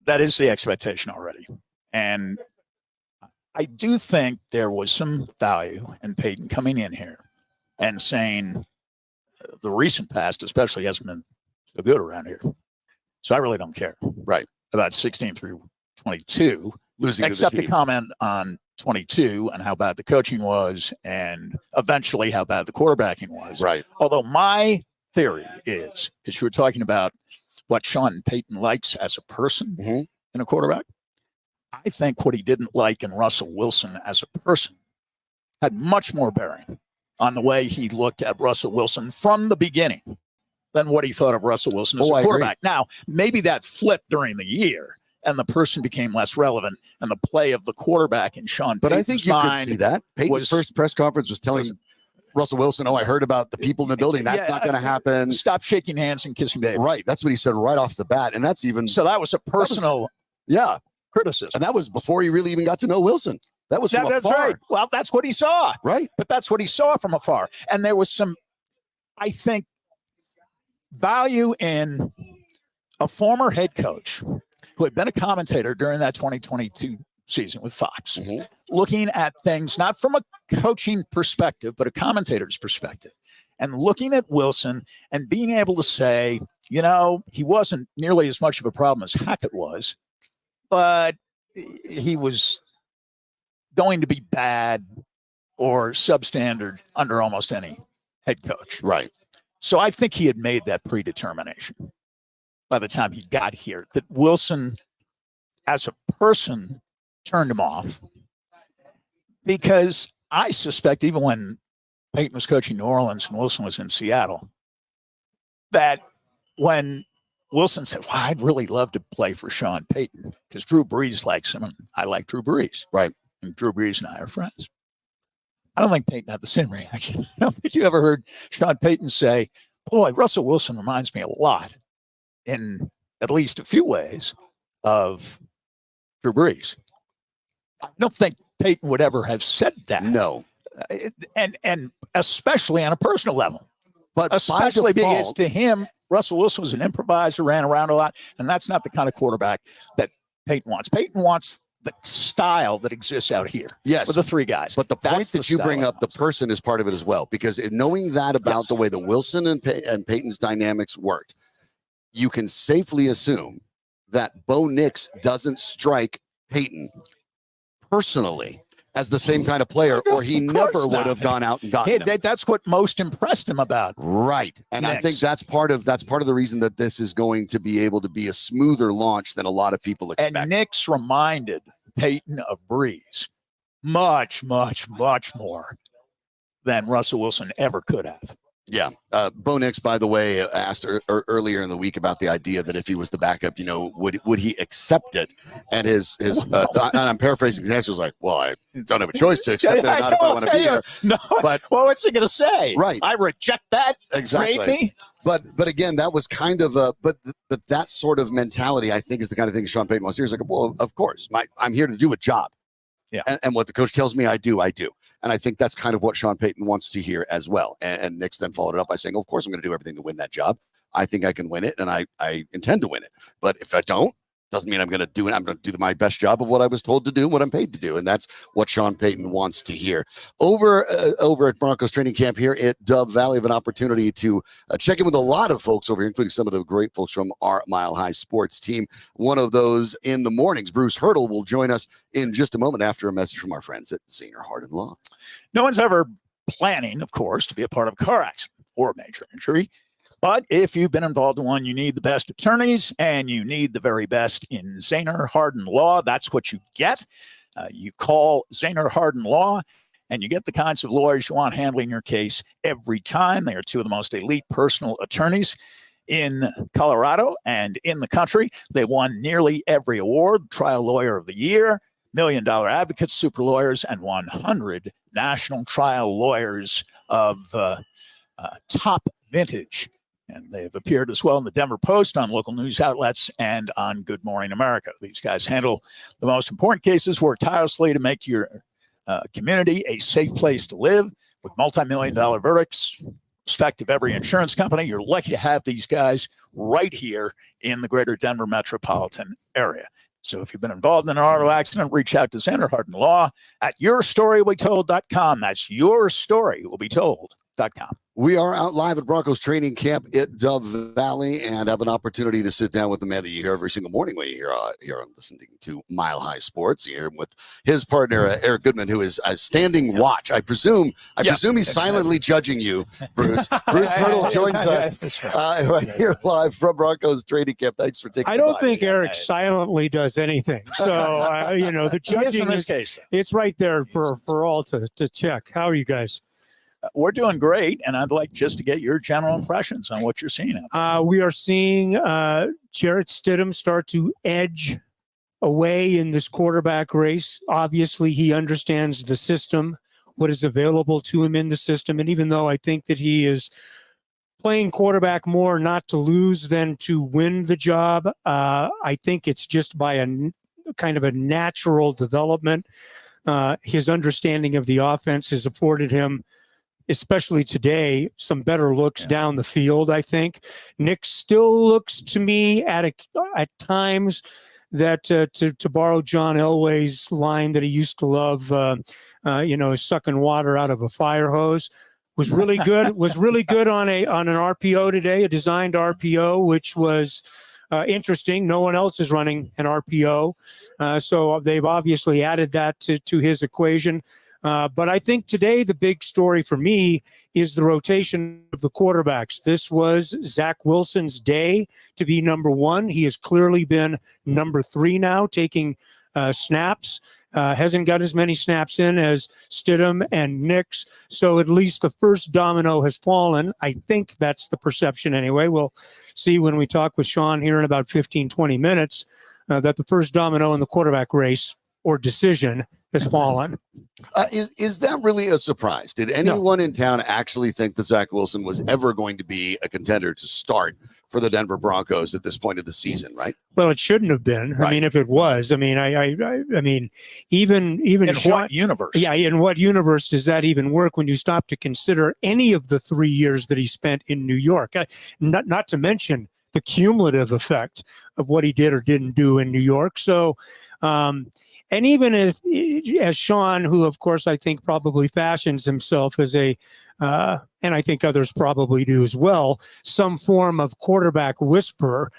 That is the expectation already. And I do think there was some value in Payton coming in here and saying the recent past especially hasn't been so good around here. So I really don't care. Right. About 16 through 22. Losing except to comment on 22 and how bad the coaching was and eventually how bad the quarterbacking was. Right. Although my theory is you were talking about what Sean Payton likes as a person in a quarterback. I think what he didn't like in Russell Wilson as a person had much more bearing on the way he looked at Russell Wilson from the beginning than what he thought of Russell Wilson as a quarterback. Now, maybe that flipped during the year, and the person became less relevant, and the play of the quarterback in Shawn But Payton's I think you could mind see that. Peyton's first press conference was telling Russell Wilson, I heard about the people in the building. That's not going to happen. Stop shaking hands and kissing babies. Right. That's what he said right off the bat. And that's even. So that was a personal criticism. And that was before he really even got to know Wilson. That was from afar. Right. Well, that's what he saw. Right. But that's what he saw from afar. And there was some, I think, value in a former head coach who had been a commentator during that 2022 season with Fox, looking at things not from a coaching perspective, but a commentator's perspective, and looking at Wilson and being able to say, you know, he wasn't nearly as much of a problem as Hackett was, but he was going to be bad or substandard under almost any head coach. Right. So I think he had made that predetermination by the time he got here, that Wilson as a person turned him off, because I suspect even when Peyton was coaching New Orleans and Wilson was in Seattle, that when Wilson said, well, I'd really love to play for Shawn Payton because Drew Brees likes him and I like Drew Brees. Right. And Drew Brees and I are friends. I don't think Peyton had the same reaction. I don't think you ever heard Shawn Payton say, boy, Russell Wilson reminds me a lot in at least a few ways of Drew Brees. I don't think Peyton would ever have said that. No. And especially on a personal level. But especially by default, because to him, Russell Wilson was an improviser, ran around a lot, and that's not the kind of quarterback that Peyton wants. Peyton wants the style that exists out here. Yes. With the three guys. But the point that you bring up, the person is part of it as well, because in knowing that about the way the Wilson and Peyton's dynamics worked, you can safely assume that Bo Nix doesn't strike Peyton personally as the same kind of player, or he never would have gone out and gotten him. That's what most impressed him about. Right. And Nix. I think that's part of the reason that this is going to be able to be a smoother launch than a lot of people expect. And Nix reminded Peyton of Brees much, much, much more than Russell Wilson ever could have. Yeah. Bo Nix, by the way, asked earlier in the week about the idea that if he was the backup, would he accept it? And his and I'm paraphrasing his answer was like, well, I don't have a choice to accept it or not if I want to be here. No, but well, what's he going to say? Right. I reject that. Exactly. Trade me. But again, that was kind of but that sort of mentality, I think, is the kind of thing Shawn Payton wants to hear. He's like, well, of course, I'm here to do a job. Yeah. And what the coach tells me I do. And I think that's kind of what Shawn Payton wants to hear as well. And Nix then followed it up by saying, of course, I'm going to do everything to win that job. I think I can win it, and I intend to win it. But if I don't, doesn't mean I'm going to do it. I'm going to do my best job of what I was told to do and what I'm paid to do. And that's what Shawn Payton wants to hear. Over at Broncos training camp here at Dove Valley, have an opportunity to check in with a lot of folks over here, including some of the great folks from our Mile High Sports team. One of those in the mornings, Bruce Hurdle, will join us in just a moment after a message from our friends at Zaner Hardin Law. No one's ever planning, of course, to be a part of a car accident or a major injury. But if you've been involved in one, you need the best attorneys and you need the very best in Zaner Hardin Law. That's what you get. You call Zaner Hardin Law and you get the kinds of lawyers you want handling your case every time. They are two of the most elite personal attorneys in Colorado and in the country. They won nearly every award: Trial Lawyer of the Year, $1 Million Advocates, Super Lawyers, and 100 National Trial Lawyers of top vintage. And they've appeared as well in the Denver Post, on local news outlets, and on Good Morning America. These guys handle the most important cases, work tirelessly to make your community a safe place to live with multi-million-dollar verdicts. Respect of every insurance company. You're lucky to have these guys right here in the greater Denver metropolitan area. So if you've been involved in an auto accident, reach out to Zaner Hardin Law at yourstorywill-be-told.com. That's yourstorywill-be-told.com. We are out live at Broncos training camp at Dove Valley and have an opportunity to sit down with the man that you hear every single morning when you hear on listening to Mile High Sports. You hear him with his partner, Eric Goodman, who is a standing watch. I presume he's silently judging you, Bruce. Bruce Hurdle joins us right here live from Broncos training camp. Thanks for taking I don't think Eric silently does anything. So, the judging it's right there for all to check. How are you guys? We're doing great, and I'd like just to get your general impressions on what you're seeing out there. We are seeing Jarrett Stidham start to edge away in this quarterback race. Obviously, he understands the system, what is available to him in the system. And even though I think that he is playing quarterback more not to lose than to win the job, I think it's just by a kind of a natural development. His understanding of the offense has afforded him, especially today, some better looks down the field, I think. Nick still looks to me at times that, to borrow John Elway's line that he used to love, sucking water out of a fire hose, was really good. Was really good on an RPO today, a designed RPO, which was interesting. No one else is running an RPO, so they've obviously added that to his equation. But I think today the big story for me is the rotation of the quarterbacks. This was Zach Wilson's day to be number one. He has clearly been number 3 now, taking snaps. Hasn't got as many snaps in as Stidham and Nix. So at least the first domino has fallen. I think that's the perception anyway. We'll see when we talk with Shawn here in about 15, 20 minutes that the first domino in the quarterback race or decision has fallen. Is that really a surprise? Did anyone in town actually think that Zach Wilson was ever going to be a contender to start for the Denver Broncos at this point of the season, right? Well, it shouldn't have been. Right. I mean, if it was, I mean, I mean, even in what universe? Yeah, in what universe does that even work when you stop to consider any of the 3 years that he spent in New York? Not to mention the cumulative effect of what he did or didn't do in New York. So, and even as Shawn, who of course I think probably fashions himself as a, and I think others probably do as well, some form of quarterback whisperer,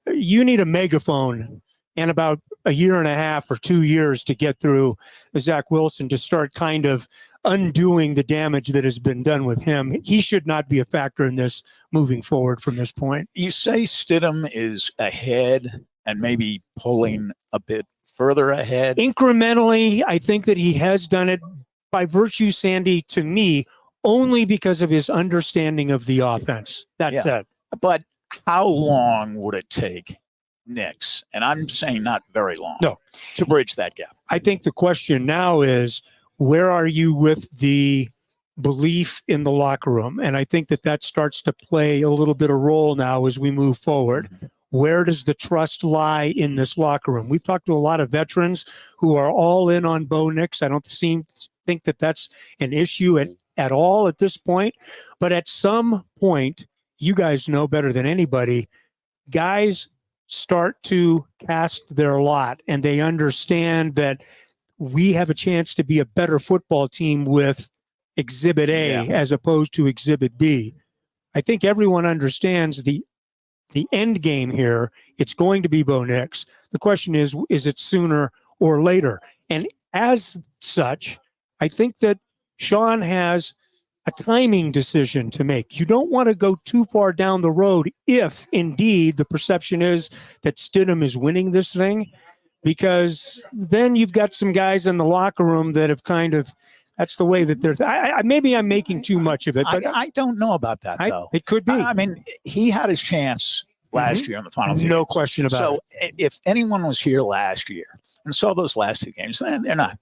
you need a megaphone and about a year and a half or 2 years to get through Zach Wilson to start kind of undoing the damage that has been done with him. He should not be a factor in this moving forward from this point. You say Stidham is ahead and maybe pulling a bit further ahead? Incrementally, I think that he has done it by virtue, Sandy, to me, only because of his understanding of the offense. That's it. But how long would it take Nix, and I'm saying not very long, to bridge that gap? I think the question now is, where are you with the belief in the locker room? And I think that starts to play a little bit of role now as we move forward. Where does the trust lie in this locker room? We've talked to a lot of veterans who are all in on Bo Nix. I don't think that that's an issue at all at this point. But at some point, you guys know better than anybody, guys start to cast their lot and they understand that we have a chance to be a better football team with Exhibit A as opposed to Exhibit B. I think everyone understands the end game here. It's going to be Bo Nix. The question is it sooner or later? And as such, I think that Shawn has a timing decision to make. You don't want to go too far down the road if indeed the perception is that Stidham is winning this thing, because then you've got some guys in the locker room that have kind of, that's the way that they're, maybe I'm making too much of it, but I don't know about that though. It could be. I mean, he had his chance last year in the final. No question about it. So if anyone was here last year and saw those last 2 games, they're not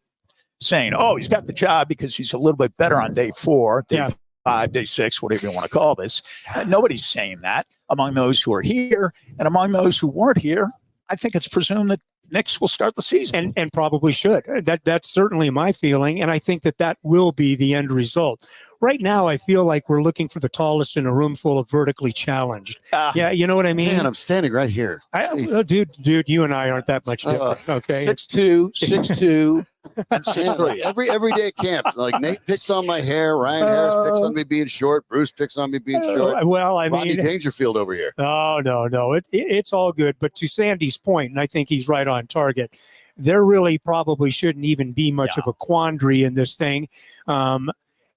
saying, oh, he's got the job because he's a little bit better on day 4, day 5, day 6, whatever you want to call this. Nobody's saying that among those who are here, and among those who weren't here, I think it's presumed that Nix will start the season. And probably should. That's certainly my feeling, and I think that will be the end result. Right now, I feel like we're looking for the tallest in a room full of vertically challenged. Yeah, you know what I mean? Man, I'm standing right here. Dude, you and I aren't that much different. Okay, 6'2", 6'2", and 6'3". Every day at camp, like Nate picks on my hair, Ryan Harris picks on me being short, Bruce picks on me being short. Well, I Rodney mean, Dangerfield over here. No, it's all good. But to Sandy's point, and I think he's right on target, there really probably shouldn't even be much of a quandary in this thing.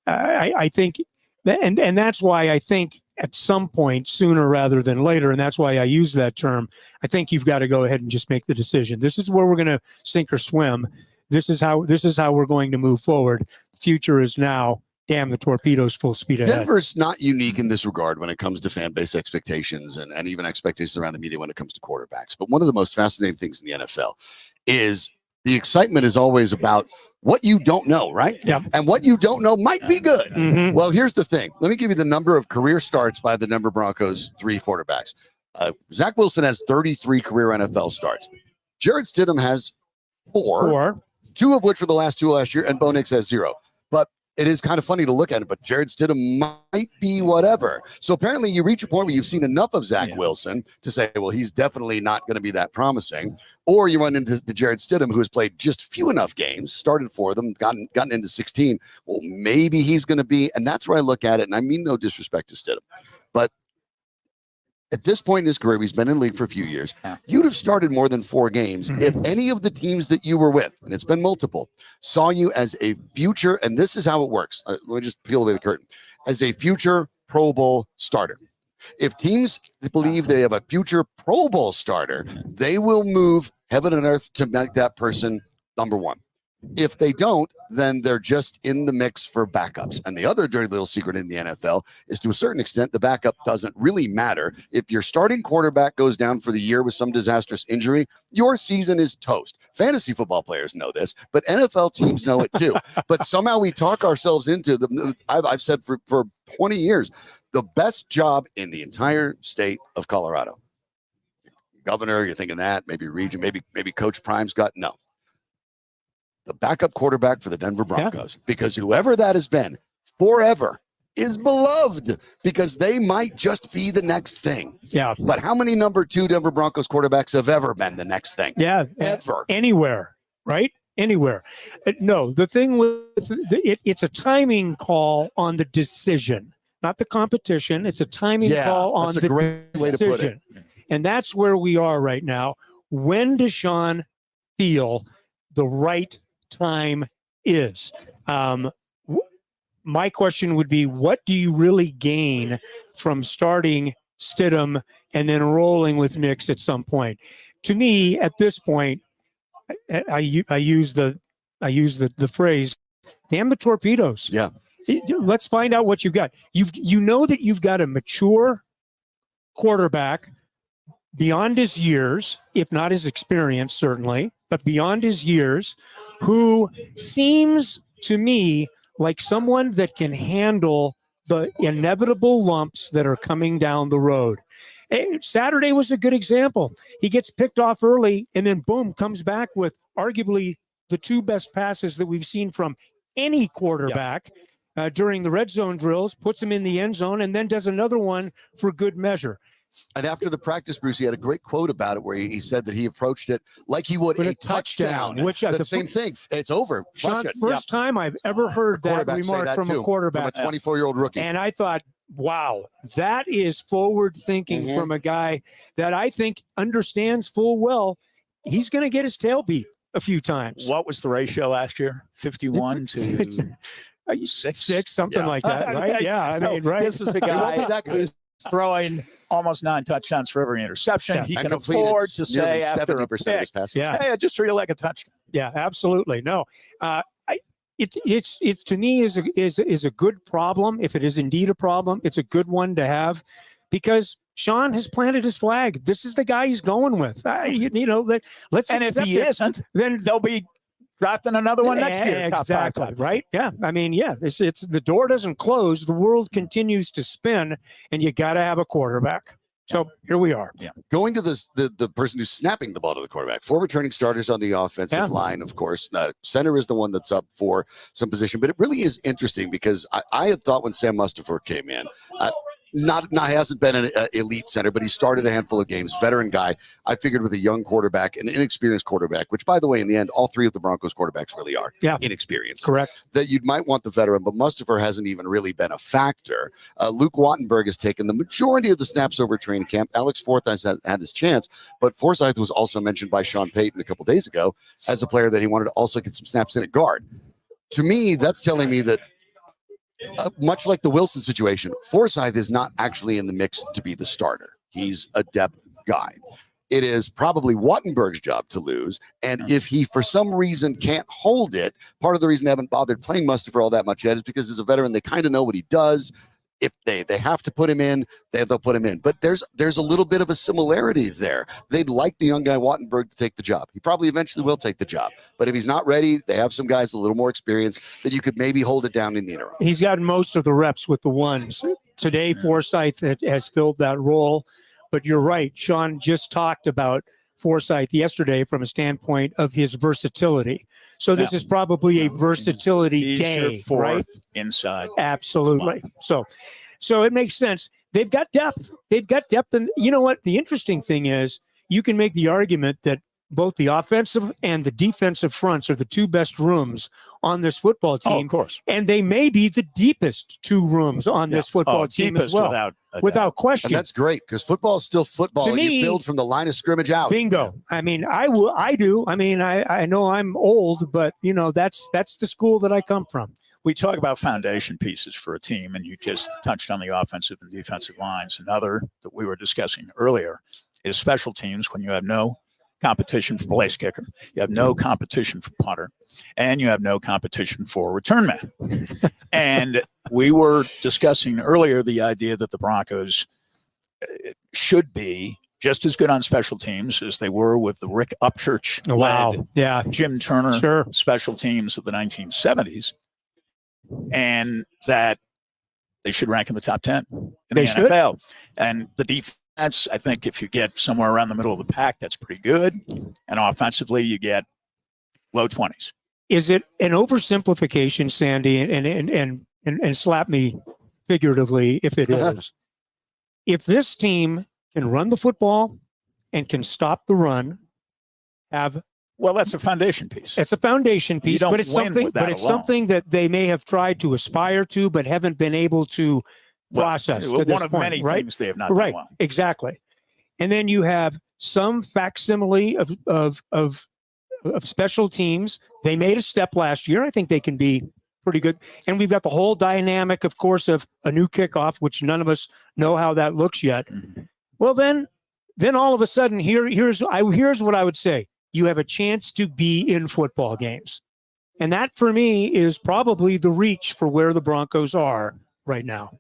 I think, and that's why I think at some point, sooner rather than later, and that's why I use that term, I think you've got to go ahead and just make the decision. This is where we're going to sink or swim. This is how we're going to move forward. The future is now. Damn the torpedoes, full speed ahead. Denver's not unique in this regard when it comes to fan base expectations and even expectations around the media when it comes to quarterbacks. But one of the most fascinating things in the NFL is the excitement is always about what you don't know, right? Yeah. And what you don't know might be good. Mhm. Well, here's the thing. Let me give you the number of career starts by the Denver Broncos 3 quarterbacks. Zach Wilson has 33 career NFL starts. Jarrett Stidham has 4, Or 2 of which were the last 2 last year, and Bo Nix has 0. But it is kind of funny to look at it, but Jarrett Stidham might be whatever. So apparently you reach a point where you've seen enough of Zach Wilson to say, well, he's definitely not going to be that promising. Or you run into the Jarrett Stidham, who has played just few enough games, started for them, gotten into 16. Well, maybe he's going to be, and that's where I look at it. And I mean no disrespect to Stidham, but at this point in his career, he's been in the league for a few years. You'd have started more than 4 games if any of the teams that you were with, and it's been multiple, saw you as a future, and this is how it works. Let me just peel away the curtain. As a future Pro Bowl starter. If teams believe they have a future Pro Bowl starter, they will move heaven and earth to make that person number 1. If they don't, then they're just in the mix for backups. And the other dirty little secret in the NFL is, to a certain extent, the backup doesn't really matter. If your starting quarterback goes down for the year with some disastrous injury, your season is toast. Fantasy football players know this, but NFL teams know it too. But somehow we talk ourselves into the, I've said for 20 years, the best job in the entire state of Colorado. Governor, you're thinking that, maybe region, maybe Coach Prime's got, no. The backup quarterback for the Denver Broncos, because whoever that has been forever is beloved, because they might just be the next thing. Yeah. But how many number 2 Denver Broncos quarterbacks have ever been the next thing? Yeah. Ever. Anywhere, right? Anywhere. No, the thing with it's a timing call on the decision, not the competition. It's a timing call on that's a the great way to put it. decision. And that's where we are right now. When does Shawn feel the right time is? My question would be, what do you really gain from starting Stidham and then rolling with Nix at some point? To me, at this point, I use the phrase, damn the torpedoes. Yeah. Let's find out what you've got. You know that you've got a mature quarterback beyond his years, if not his experience, certainly, but beyond his years, who seems to me like someone that can handle the inevitable lumps that are coming down the road. Saturday was a good example. He gets picked off early and then boom, comes back with arguably the 2 best passes that we've seen from any quarterback during the red zone drills, puts him in the end zone, and then does another one for good measure. And after the practice, Bruce, he had a great quote about it where he said that he approached it like he would a touchdown. Which the same thing. It's over. Shawn, first time I've ever heard that remark from a quarterback. From a 24-year-old rookie. And I thought, wow, that is forward thinking from a guy that I think understands full well he's going to get his tail beat a few times. What was the ratio last year? 51 to 6, something like that, right? Yeah, I mean, right. This is a guy who's throwing almost 9 touchdouts for every interception. Yeah, he can afford to say after a pick, hey, I just treat it like a touchdown. Yeah, absolutely. No, it's to me is a good problem. If it is indeed a problem, it's a good one to have, because Shawn has planted his flag. This is the guy he's going with. Let's. And if he isn't, then they'll be drafting another one next year. Exactly. Right. Yeah. I mean, yeah, it's the door doesn't close. The world continues to spin, and you got to have a quarterback. So here we are. Yeah. Going to the person who's snapping the ball to the quarterback. 4 returning starters on the offensive line, of course. Center is the one that's up for some position, but it really is interesting because I had thought when Sam Mustipher came in, Not hasn't been an elite center, but he started a handful of games. Veteran guy. I figured with a young quarterback, an inexperienced quarterback, which, by the way, in the end, all 3 of the Broncos quarterbacks really are inexperienced. Correct. That you might want the veteran, but Mustipher hasn't even really been a factor. Luke Wattenberg has taken the majority of the snaps over training camp. Alex Forsythe has had his chance, but Forsythe was also mentioned by Sean Payton a couple days ago as a player that he wanted to also get some snaps in at guard. To me, that's telling me that much like the Wilson situation, Forsythe is not actually in the mix to be the starter. He's a depth guy. It is probably Wattenberg's job to lose. And if he, for some reason, can't hold it, part of the reason they haven't bothered playing Mustipher all that much yet is because as a veteran, they kind of know what he does. if they have to put him in, they'll put him in. But there's a little bit of a similarity there. They'd like the young guy Wattenberg to take the job. He probably eventually will take the job. But if he's not ready, they have some guys with a little more experience that you could maybe hold it down in the interim. He's gotten most of the reps with the ones. Today, Forsythe has filled that role. But you're right. Shawn just talked about Forsythe yesterday from a standpoint of his versatility. So this is probably a versatility day, right? Inside. Absolutely. So it makes sense. They've got depth. And you know what? The interesting thing is you can make the argument that both the offensive and the defensive fronts are the two best rooms on this football team. Oh, of course. And they may be the deepest two rooms on this football team as well. Without question. And that's great because football is still football. To And me, you build from the line of scrimmage out. Bingo. I mean, I do. I mean, I know I'm old, but you know, that's the school that I come from. We talk about foundation pieces for a team, and you just touched on the offensive and defensive lines. Another that we were discussing earlier is special teams. When you have no competition for place kicker, you have no competition for punter, and you have no competition for return man. And we were discussing earlier the idea that the Broncos should be just as good on special teams as they were with the Rick Upchurch led Jim Turner special teams of the 1970s, and that they should rank in the top 10 in the NFL. And the defense, I think if you get somewhere around the middle of the pack, that's pretty good. And offensively, you get low 20s. Is it an oversimplification, Sandy, and slap me figuratively if it is? If this team can run the football and can stop the run, well, that's a foundation piece. It's a foundation piece, but it's something that they may have tried to aspire to, but haven't been able to process. One of many things they have not done well. Exactly. And then you have some facsimile of special teams. They made a step last year. I think they can be pretty good. And we've got the whole dynamic, of course, of a new kickoff, which none of us know how that looks yet. Mm-hmm. Well, then all of a sudden, here's what I would say. You have a chance to be in football games. And that, for me, is probably the reach for where the Broncos are right now.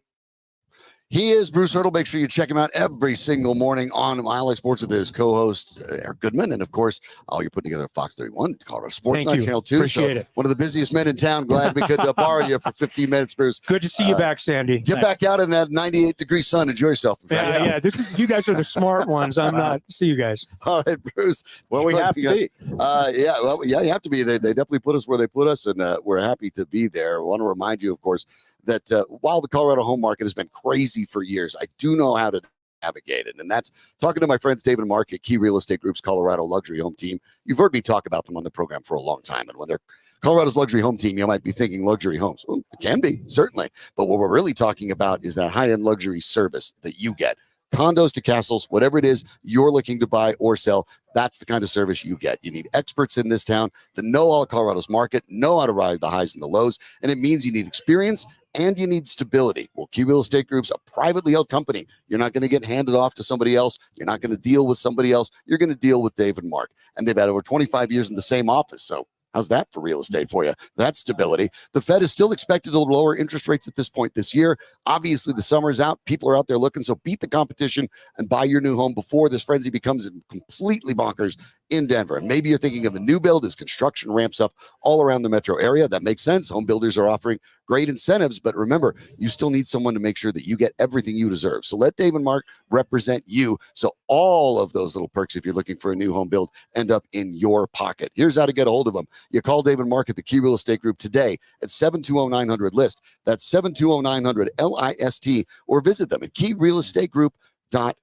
He is Bruce Hurdle. Make sure you check him out every single morning on Mile High Sports with his co-host, Eric Goodman. And, of course, you're putting together Fox 31, Colorado Sports Night Channel 2. Appreciate it. One of the busiest men in town. Glad we could borrow you for 15 minutes, Bruce. Good to see you back, Sandy. Get back out in that 98-degry sun. Enjoy yourself. Yeah. You guys are the smart ones. I'm not. See you guys. All right, Bruce. Well, we have to be. You have to be. They definitely put us where they put us, and we're happy to be there. I want to remind you, of course, that while the Colorado home market has been crazy for years, I do know how to navigate it. And that's talking to my friends David and Mark at Key Real Estate Group's Colorado Luxury Home Team. You've heard me talk about them on the program for a long time. And when they're Colorado's luxury home team, you might be thinking luxury homes. Well, it can be, certainly. But what we're really talking about is that high-end luxury service that you get. Condos to castles, whatever it is you're looking to buy or sell, that's the kind of service you get. You need experts in this town that know all of Colorado's market, know how to ride the highs and the lows, and it means you need experience and you need stability. Well, Key Real Estate Group's a privately held company. You're not going to get handed off to somebody else. You're not going to deal with somebody else. You're going to deal with Dave and Mark. And they've had over 25 years in the same office, so how's that for real estate for you? That's stability. The Fed is still expected to lower interest rates at this point this year. Obviously, the summer's out. People are out there looking, so beat the competition and buy your new home before this frenzy becomes completely bonkers in Denver. And maybe you're thinking of a new build as construction ramps up all around the metro area. That makes sense. Home builders are offering great incentives, but remember, you still need someone to make sure that you get everything you deserve. So let Dave and Mark represent you, so all of those little perks, if you're looking for a new home build, end up in your pocket. Here's how to get a hold of them. You call Dave and Mark at the Key Real Estate Group today at 720-900-LIST. That's 720-900-LIST, or visit them at keyrealestategroup.com.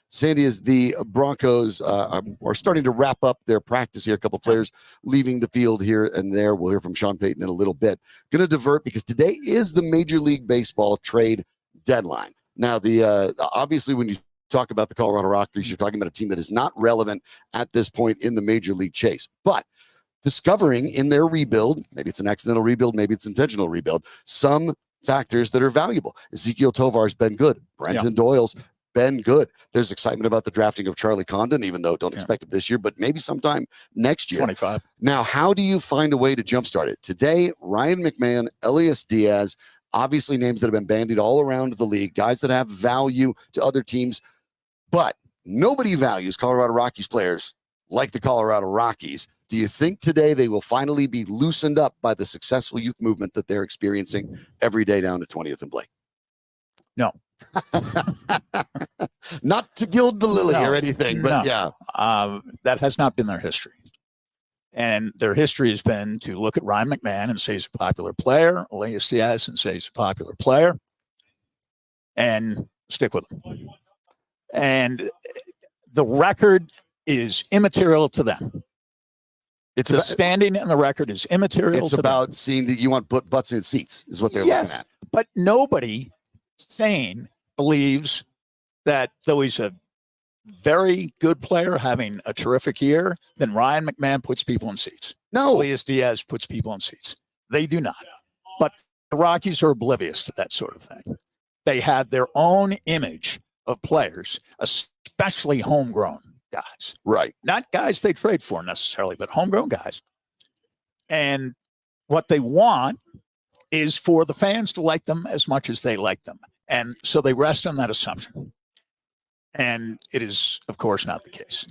Sandy, as the Broncos are starting to wrap up their practice here, a couple players leaving the field here and there. We'll hear from Sean Payton in a little bit. Going to divert because today is the Major League Baseball trade deadline. Now, obviously, when you talk about the Colorado Rockies, you're talking about a team that is not relevant at this point in the Major League chase. But discovering in their rebuild, maybe it's an accidental rebuild, maybe it's intentional rebuild, some factors that are valuable. Ezekiel Tovar's been good. Brenton Doyle's been good. There's excitement about the drafting of Charlie Condon, even though don't expect it this year, but maybe sometime next year. 25. Now, how do you find a way to jumpstart it? Today, Ryan McMahon, Elias Diaz, Obviously, names that have been bandied all around the league, guys that have value to other teams, but nobody values Colorado Rockies players like the Colorado Rockies. Do you think today they will finally be loosened up by the successful youth movement that they're experiencing every day down to 20th and Blake? No. Not to gild the lily No, or anything, but no. yeah. That has not been their history. And their history has been to look at Ryan McMahon and say he's a popular player, Elias Diaz and say he's a popular player, and stick with him. And the record is immaterial to them. It's The about, standing and the record is immaterial it's to them. about seeing that you want butts in seats is what they're Yes, looking at. but nobody sane believes that though he's a very good player having a terrific year, then Ryan McMahon puts people in seats. No. Elias Diaz puts people in seats. They do not. But the Rockies are oblivious to that sort of thing. They have their own image of players, especially homegrown guys. Right. Not guys they trade for necessarily, but homegrown guys. And what they want is for the fans to like them as much as they like them. And so they rest on that assumption. And it is, of course, not the case.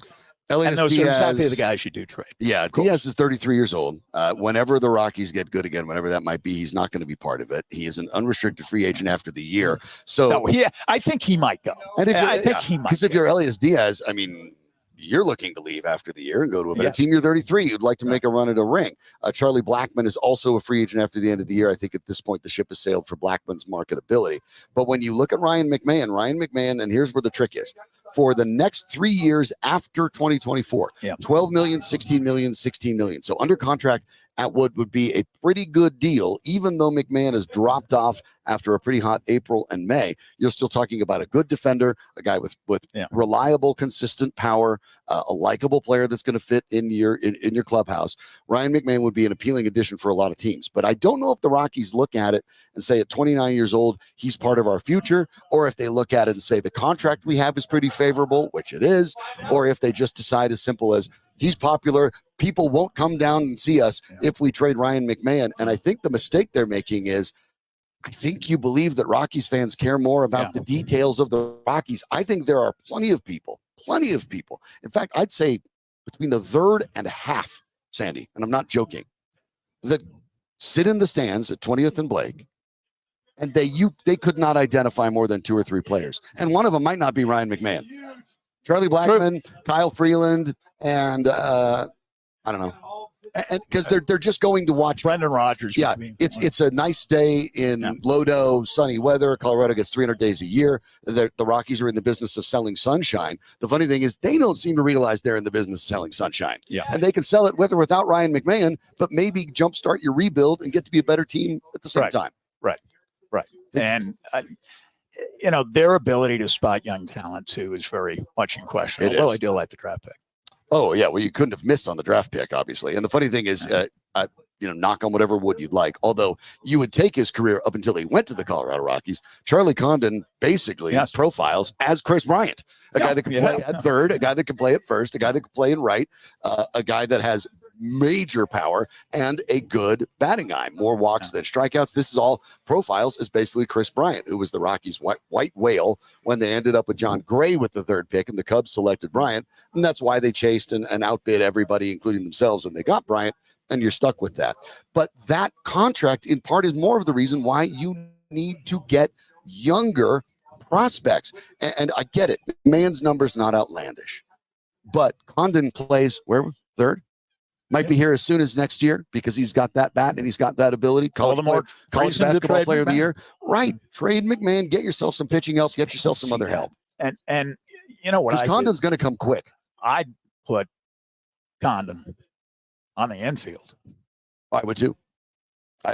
Elias And those are exactly Diaz, the guys you do trade. yeah, Diaz is 33 years old. Whenever the Rockies get good again, whenever that might be, he's not going to be part of it. He is an unrestricted free agent after the year. So No, I think he might go. and if I think he might. because if you're Elias Diaz, I mean, you're looking to leave after the year and go to a better Yeah. team. You're 33. You'd like to make a run at a ring. Charlie Blackmon is also a free agent after the end of the year. I think at this point the ship has sailed for Blackmon's marketability. But when you look at Ryan McMahon, and here's where the trick is. For the next 3 years after 2024, Yeah. 12 million, 16 million, 16 million. So under contract at what would be a pretty good deal, even though McMahon has dropped off after a pretty hot April and May. You're still talking about a good defender, a guy with reliable, consistent power, a likable player that's going to fit in your clubhouse. Ryan McMahon would be an appealing addition for a lot of teams. But I don't know if the Rockies look at it and say at 29 years old, he's part of our future, or if they look at it and say the contract we have is pretty favorable, which it is, or if they just decide as simple as he's popular, people won't come down and see us if we trade Ryan McMahon. And I think the mistake they're making is I think you believe that Rockies fans care more about the details of the Rockies. I think there are plenty of people. In fact, I'd say between a third and a half, Sandy, and I'm not joking, that sit in the stands at 20th and Blake, and they could not identify more than 2 or 3 players. And one of them might not be Ryan McMahon. Charlie Blackmon, Kyle Freeland, and I don't know. And because they're just going to watch Brendan Rodgers. Yeah, it's a nice day in Lodo, sunny weather. Colorado gets 300 days a year. The Rockies are in the business of selling sunshine. The funny thing is they don't seem to realize they're in the business of selling sunshine. Yeah. And they can sell it with or without Ryan McMahon, but maybe jumpstart your rebuild and get to be a better team at the same time. Right. And, their ability to spot young talent, too, is very much in question. Although I do like the draft pick. Oh, yeah. Well, you couldn't have missed on the draft pick, obviously. And the funny thing is, knock on whatever wood you'd like. Although you would take his career up until he went to the Colorado Rockies. Charlie Condon basically profiles as Chris Bryant, a guy that can play at third, a guy that can play at first, a guy that can play in right, a guy that has major power and a good batting eye, more walks than strikeouts. This is all profiles as basically Chris Bryant, who was the Rockies' white whale when they ended up with John Gray with the 3rd pick, and the Cubs selected Bryant. And that's why they chased and outbid everybody, including themselves, when they got Bryant. And you're stuck with that. But that contract, in part, is more of the reason why you need to get younger prospects. And I get it. Man's number's not outlandish. But Condon plays where? 3rd? Might be here as soon as next year because he's got that bat and he's got that ability. College basketball player of the year. Right. Trade McMahon. Get yourself some pitching help. Get yourself some other help. And you know what? Because Condon's going to come quick. I'd put Condon on the infield. I would too.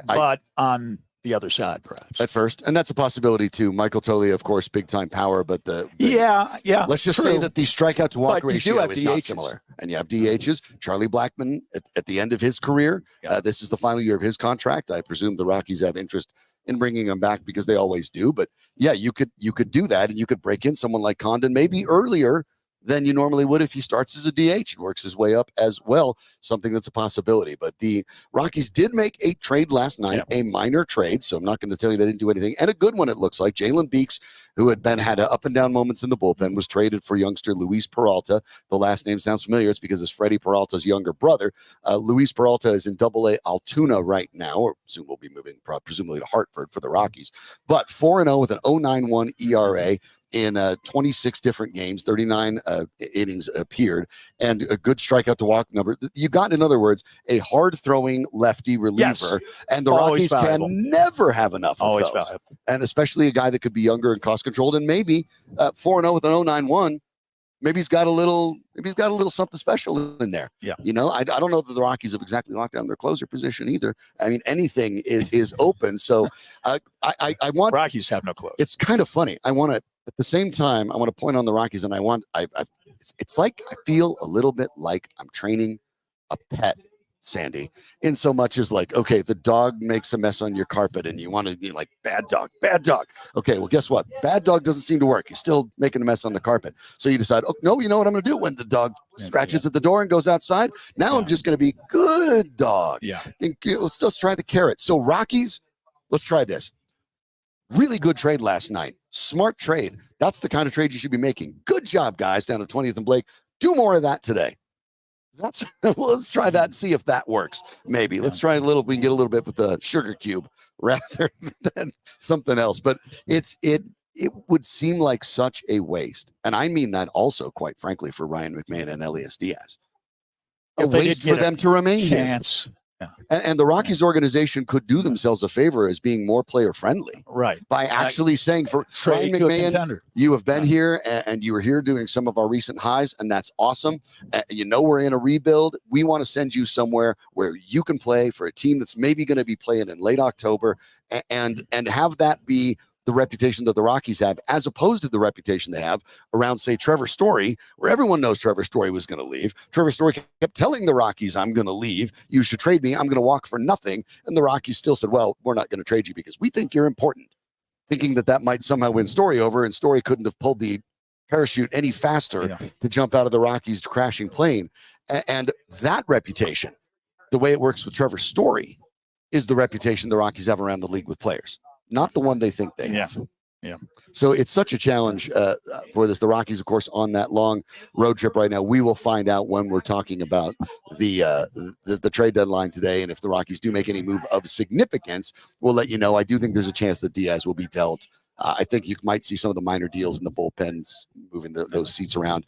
But on the other side, perhaps. At first. And that's a possibility too. Michael Tolley, of course, big time power, but yeah. Let's just say that the strikeout to walk ratio is DHs. not similar. And you have DHs. Charlie Blackmon at the end of his career. This is the final year of his contract. I presume the Rockies have interest in bringing him back because they always do. But yeah, you could do that, and you could break in someone like Condon maybe earlier than you normally would if he starts as a DH and works his way up as well, something that's a possibility. But the Rockies did make a trade last night, a minor trade, so I'm not going to tell you they didn't do anything, and a good one it looks like. Jalen Beeks, who had up and down moments in the bullpen, was traded for youngster Luis Peralta. The last name sounds familiar. It's because it's Freddie Peralta's younger brother. Luis Peralta is in Double-A Altoona right now, or soon will be moving presumably to Hartford for the Rockies. But 4-0 with an 0.91 ERA in 26 different games, 39 innings appeared, and a good strikeout to walk number. You got, in other words, a hard-throwing lefty reliever, and the Always Rockies valuable. can never have enough of Always those. valuable. And especially a guy that could be younger and cost-controlled, and maybe 4-0 with an 0.91. Maybe he's got a little something special in there. Yeah. You know, I don't know that the Rockies have exactly locked down their closer position either. I mean, anything is open. So I want Rockies have no clue. It's kind of funny. I want to, at the same time, I want to point on the Rockies, and it's like I feel a little bit like I'm training a pet, Sandy, in so much as like, okay, the dog makes a mess on your carpet and you want to be like, bad dog. Okay, well, guess what? Bad dog doesn't seem to work. He's still making a mess on the carpet. So you decide, oh, no, you know what I'm going to do when the dog scratches at the door and goes outside? Now I'm just going to be good dog. Yeah. And let's just try the carrot. So Rockies, let's try this. Really good trade last night. Smart trade. That's the kind of trade you should be making. Good job, guys, down at 20th and Blake. Do more of that today. Let's try that and see if that works. Maybe let's try we can get a little bit with the sugar cube rather than something else. But it would seem like such a waste. And I mean that also, quite frankly, for Ryan McMahon and Elias Diaz. A waste for them to remain here. And the Rockies organization could do themselves a favor as being more player friendly, right? By actually saying, for Ryan McMahon, you have been here and you were here doing some of our recent highs, and that's awesome. You know, we're in a rebuild. We want to send you somewhere where you can play for a team that's maybe going to be playing in late October, and have that be the reputation that the Rockies have, as opposed to the reputation they have around, say, Trevor Story, where everyone knows Trevor Story was going to leave. Trevor Story kept telling the Rockies, I'm going to leave. You should trade me. I'm going to walk for nothing. And the Rockies still said, well, we're not going to trade you because we think you're important, thinking that might somehow win Story over, and Story couldn't have pulled the parachute any faster to jump out of the Rockies' crashing plane. And that reputation, the way it works with Trevor Story, is the reputation the Rockies have around the league with players. Not the one they think they have. Yeah. So it's such a challenge for this. The Rockies, of course, on that long road trip right now. We will find out when we're talking about the trade deadline today, and if the Rockies do make any move of significance, we'll let you know. I do think there's a chance that Diaz will be dealt. I think you might see some of the minor deals in the bullpens moving those seats around.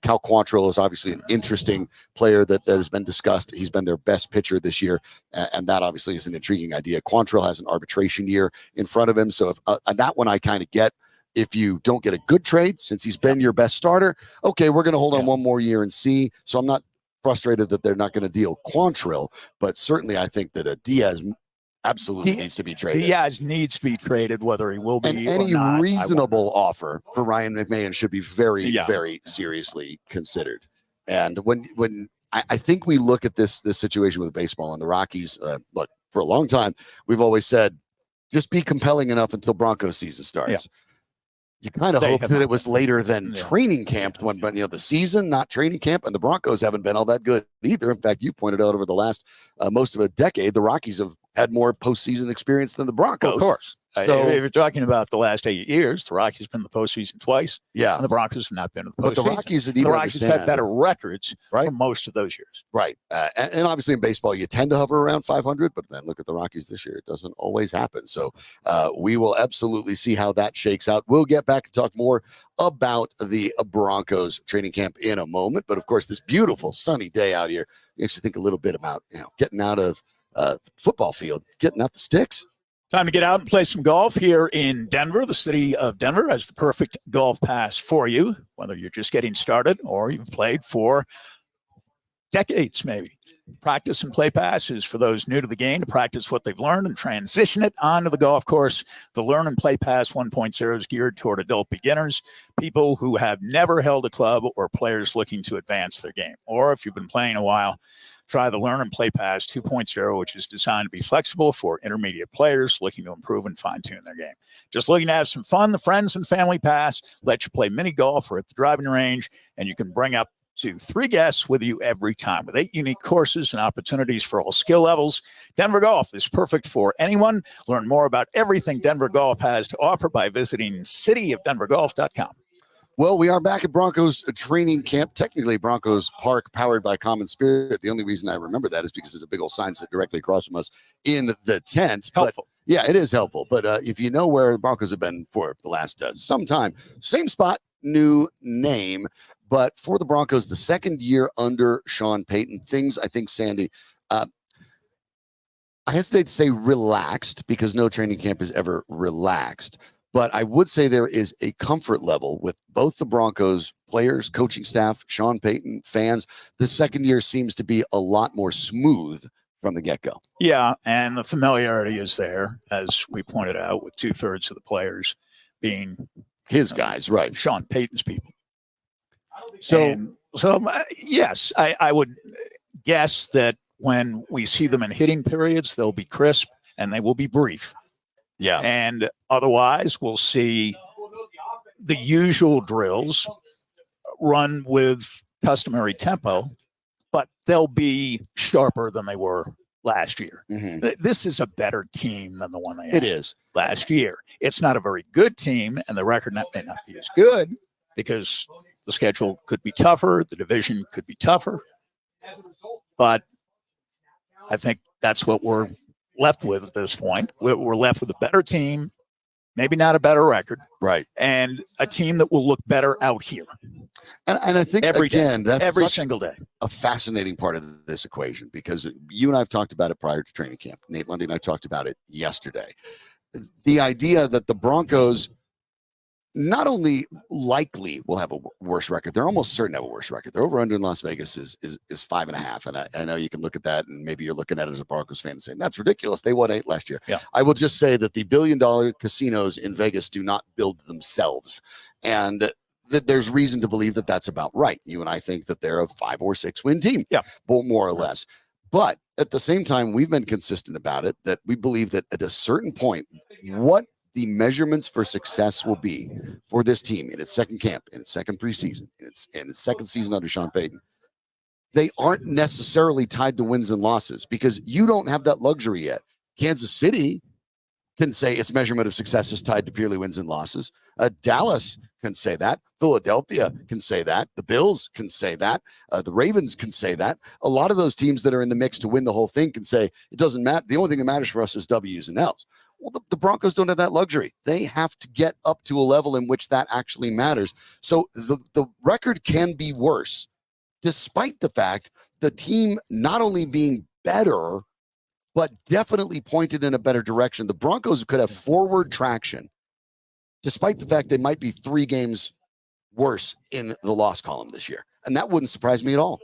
Cal Quantrill is obviously an interesting player that has been discussed. He's been their best pitcher this year, and that obviously is an intriguing idea. Quantrill has an arbitration year in front of him, so if that one I kind of get. If you don't get a good trade, since he's been your best starter, okay, we're going to hold on one more year and see. So I'm not frustrated that they're not going to deal Quantrill, but certainly I think that Diaz absolutely needs to be traded. Diaz needs to be traded, whether he will be and any or not, reasonable offer for Ryan McMahon should be very, very seriously considered. And when I think we look at this situation with baseball and the Rockies, look, for a long time, we've always said, just be compelling enough until Broncos season starts. Yeah. You kind of hope that it was later than training camp, when the season, not training camp, and the Broncos haven't been all that good either. In fact, you pointed out over the last most of a decade, the Rockies have had more postseason experience than the Broncos. Of course. So, if you're talking about the last 8 years, the Rockies have been in the postseason twice. Yeah. And the Broncos have not been in the postseason. But the Rockies had better records for most of those years. Right. And obviously in baseball, you tend to hover around 500, but then look at the Rockies this year. It doesn't always happen. So we will absolutely see how that shakes out. We'll get back to talk more about the Broncos training camp in a moment. But of course, this beautiful sunny day out here, you actually think a little bit about getting out of the football field, getting out the sticks. Time to get out and play some golf here in Denver. The city of Denver has the perfect golf pass for you, whether you're just getting started or you've played for decades, maybe. Practice and play passes for those new to the game to practice what they've learned and transition it onto the golf course. The Learn and Play Pass 1.0 is geared toward adult beginners, people who have never held a club, or players looking to advance their game. Or if you've been playing a while, Try the Learn and Play Pass 2.0, which is designed to be flexible for intermediate players looking to improve and fine-tune their game. Just looking to have some fun, the Friends and Family Pass lets you play mini golf or at the driving range, and you can bring up to 3 guests with you every time. With 8 unique courses and opportunities for all skill levels, Denver Golf is perfect for anyone. Learn more about everything Denver Golf has to offer by visiting cityofdenvergolf.com. Well, we are back at Broncos training camp, technically Broncos Park, powered by Common Spirit. The only reason I remember that is because there's a big old sign set directly across from us in the tent. Helpful. But, yeah, it is helpful. But if you know where the Broncos have been for the last some time, same spot, new name. But for the Broncos, the second year under Sean Payton, things, I think, Sandy, I hesitate to say relaxed because no training camp is ever relaxed. But I would say there is a comfort level with both the Broncos players, coaching staff, Sean Payton, fans. The second year seems to be a lot more smooth from the get-go. Yeah, and the familiarity is there, as we pointed out, with 2/3 of the players being his guys, right? Sean Payton's people. So yes, I would guess that when we see them in hitting periods, they'll be crisp and they will be brief. Yeah. And otherwise, we'll see the usual drills run with customary tempo, but they'll be sharper than they were last year. Mm-hmm. This is a better team than the one they had is last year. It's not a very good team, and the record may not be as good because the schedule could be tougher, the division could be tougher. But I think that's what we're left with at this point. We're left with a better team, maybe not a better record, right? And a team that will look better out here. And I think every that's single day, a fascinating part of this equation, because you and I have talked about it prior to training camp. Nate Lundy and I talked about it yesterday. The idea that the Broncos not only likely will have a worse record, they're almost certain to have a worse record. Their over-under in Las Vegas is 5.5. And I know you can look at that, and maybe you're looking at it as a Broncos fan and saying, that's ridiculous. They won 8 last year. Yeah. I will just say that the billion-dollar casinos in Vegas do not build themselves. And that there's reason to believe that that's about right. You and I think that they're a 5 or 6 win team. Yeah. More or less. But at the same time, we've been consistent about it, that we believe that at a certain point, what the measurements for success will be for this team in its second camp, in its second preseason, in its second season under Sean Payton, they aren't necessarily tied to wins and losses, because you don't have that luxury yet. Kansas City can say its measurement of success is tied to purely wins and losses. Dallas can say that. Philadelphia can say that. The Bills can say that. The Ravens can say that. A lot of those teams that are in the mix to win the whole thing can say it doesn't matter. The only thing that matters for us is W's and L's. Well, the Broncos don't have that luxury. They have to get up to a level in which that actually matters. So the record can be worse, despite the fact the team not only being better, but definitely pointed in a better direction. The Broncos could have forward traction, despite the fact they might be 3 games worse in the loss column this year. And that wouldn't surprise me at all.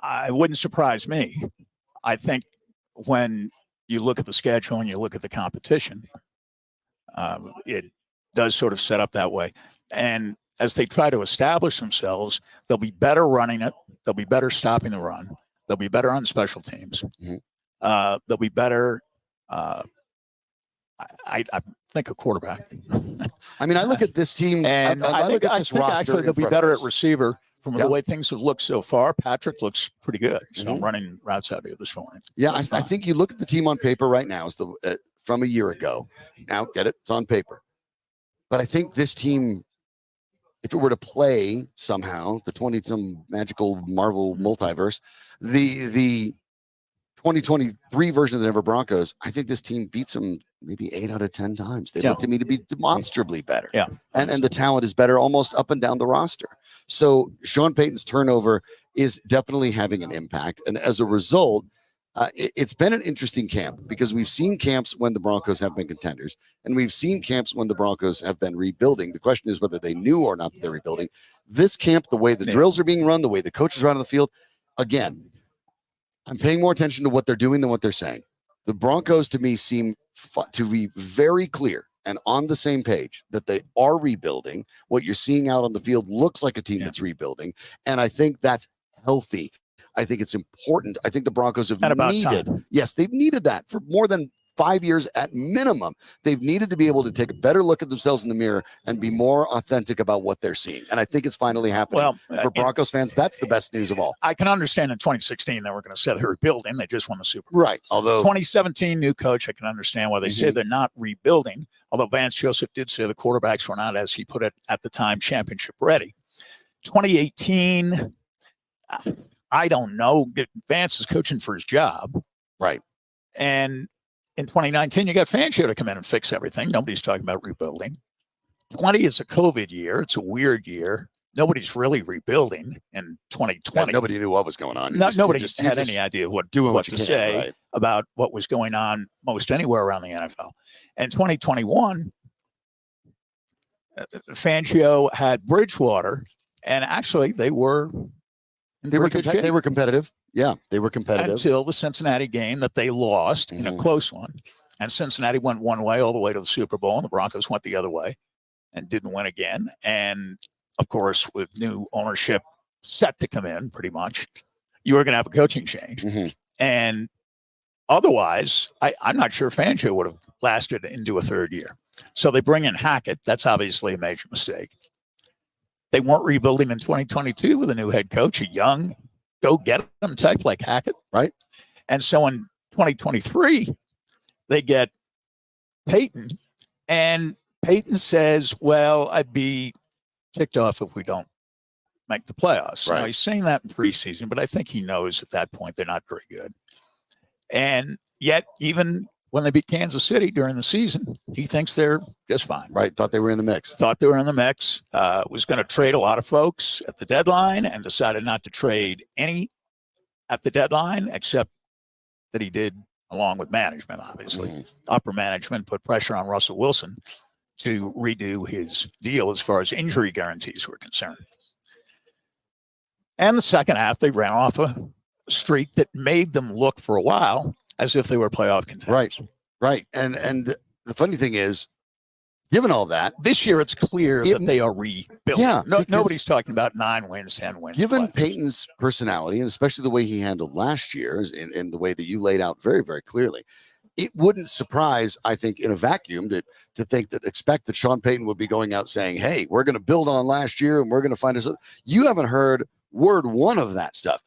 It wouldn't surprise me. I think when you look at the schedule and you look at the competition, it does sort of set up that way. And as they try to establish themselves, they'll be better running it. They'll be better stopping the run. They'll be better on special teams. Mm-hmm. They'll be better. I think a quarterback. I mean, I look at this team, and I think actually they'll be better at receiver. From the way things have looked so far, Patrick looks pretty good. So I'm running routes out here this morning. Yeah, I think you look at the team on paper right now is from a year ago. Now, get it? It's on paper. But I think this team, if it were to play somehow, the 20-some magical Marvel multiverse, the 2023 version of the Denver Broncos, I think this team beats them maybe 8 out of 10 times. They look to me to be demonstrably better. Yeah. And the talent is better almost up and down the roster. So Sean Payton's turnover is definitely having an impact. And as a result, it's been an interesting camp, because we've seen camps when the Broncos have been contenders, and we've seen camps when the Broncos have been rebuilding. The question is whether they knew or not that they're rebuilding. This camp, the way the drills are being run, the way the coaches are out on the field, again, I'm paying more attention to what they're doing than what they're saying. The Broncos, to me, seem to be very clear and on the same page that they are rebuilding. What you're seeing out on the field looks like a team that's rebuilding, and I think that's healthy. I think it's important. I think the Broncos have At about needed, time. yes, they've needed that for more than 5 years at minimum. They've needed to be able to take a better look at themselves in the mirror and be more authentic about what they're seeing. And I think it's finally happening. Well, For Broncos fans, that's the best news of all. I can understand in 2016 they were going to say they're rebuilding. They just won the Super Bowl. Right. Although 2017, new coach, I can understand why they say they're not rebuilding. Although Vance Joseph did say the quarterbacks were not, as he put it at the time, championship ready. 2018, I don't know. Vance is coaching for his job. Right. And in 2019, you got Fangio to come in and fix everything. Nobody's talking about rebuilding. 20 is a COVID year. It's a weird year. Nobody's really rebuilding in 2020. And nobody knew what was going on. Nobody had any idea what to can, say right. about what was going on most anywhere around the NFL. And 2021, Fangio had Bridgewater, and actually they were competitive. Yeah, they were competitive until the Cincinnati game that they lost in a close one. And Cincinnati went one way all the way to the Super Bowl, and the Broncos went the other way and didn't win again. And of course, with new ownership set to come in, pretty much, you were going to have a coaching change. And otherwise, I'm not sure Fangio would have lasted into a third year. So they bring in Hackett. That's obviously a major mistake. They weren't rebuilding in 2022 with a new head coach, a young, go-get-them type like Hackett. Right. And so in 2023, they get Peyton, and Peyton says, well, I'd be ticked off if we don't make the playoffs. Right. Now, he's saying that in preseason, but I think he knows at that point they're not very good. And yet, even when they beat Kansas City during the season, he thinks they're just fine. Right. Thought they were in the mix. Was going to trade a lot of folks at the deadline and decided not to trade any at the deadline, except that he did, along with management, obviously. Upper management put pressure on Russell Wilson to redo his deal as far as injury guarantees were concerned. And the second half, they ran off a streak that made them look for a while as if they were playoff contenders. Right. And the funny thing is, given all that, this year it's clear that they are rebuilding. Yeah, nobody's talking about 9 wins, 10 wins. Given Peyton's personality, and especially the way he handled last year, in the way that you laid out very, very clearly, it wouldn't surprise, I think, in a vacuum to expect that Sean Payton would be going out saying, hey, we're going to build on last year and we're going to find us. You haven't heard word one of that stuff.